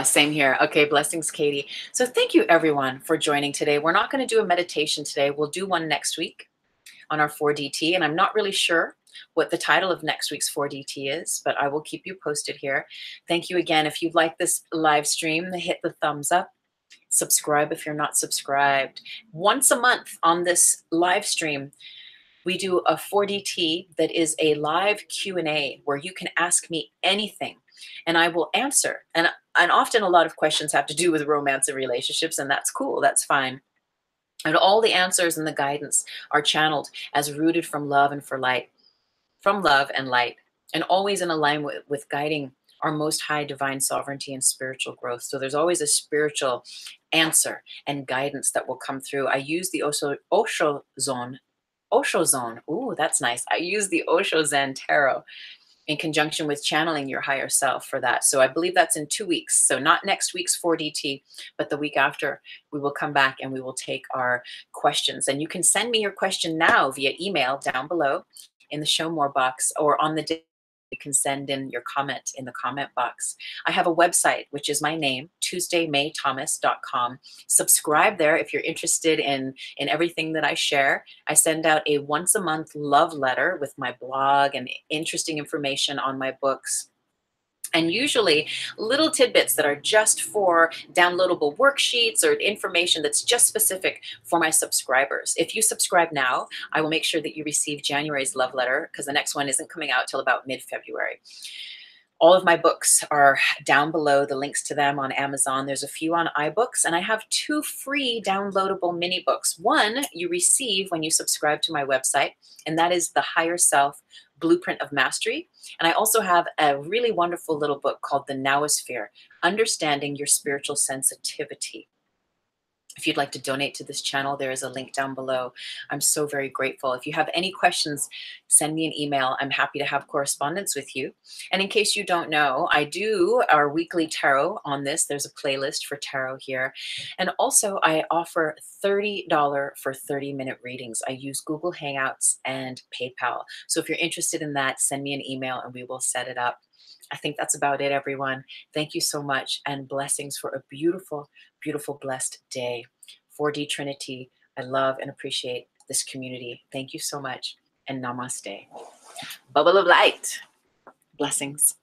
Same here. Okay, blessings, Katie. So thank you everyone for joining today. We're not going to do a meditation today. We'll do one next week on our 4DT. And I'm not really sure what the title of next week's 4DT is, but I will keep you posted here. Thank you again. If you like this live stream, hit the thumbs up. Subscribe if you're not subscribed. Once a month on this live stream, we do a 4DT that is a live Q&A where you can ask me anything and I will answer. And often a lot of questions have to do with romance and relationships, and that's cool, that's fine. And all the answers and the guidance are channeled as rooted from love and for light, from love and light, and always in alignment with guiding our most high divine sovereignty and spiritual growth. So there's always a spiritual answer and guidance that will come through. I use the Osho zone. Ooh, that's nice. I use the Osho Zen Tarot in conjunction with channeling your higher self for that. So I believe that's in 2 weeks. So not next week's 4DT, but the week after, we will come back and we will take our questions. And you can send me your question now via email down below in the show more box, or on the day you can send in your comment in the comment box. I have a website, which is my name, tuesdaymaythomas.com. Subscribe there if you're interested in everything that I share. I send out a once a month love letter with my blog and interesting information on my books. And usually little tidbits that are just for downloadable worksheets or information that's just specific for my subscribers. If you subscribe now, I will make sure that you receive January's love letter, because the next one isn't coming out till about mid-February. All of my books are down below, the links to them on Amazon. There's a few on iBooks, and I have 2 free downloadable mini books. One you receive when you subscribe to my website, and that is The Higher Self Blueprint of Mastery. And I also have a really wonderful little book called The NOWOSPHERE, Understanding Your Spiritual Sensitivity. If you'd like to donate to this channel, there is a link down below. I'm so very grateful. If you have any questions, send me an email. I'm happy to have correspondence with you. And in case you don't know, I do our weekly tarot on this. There's a playlist for tarot here. And also I offer $30 for 30-minute readings. I use Google Hangouts and PayPal. So if you're interested in that, send me an email and we will set it up. I think that's about it, everyone. Thank you so much, and blessings for a beautiful, beautiful, blessed day. 4D Trinity, I love and appreciate this community. Thank you so much, and namaste. Bubble of light. Blessings.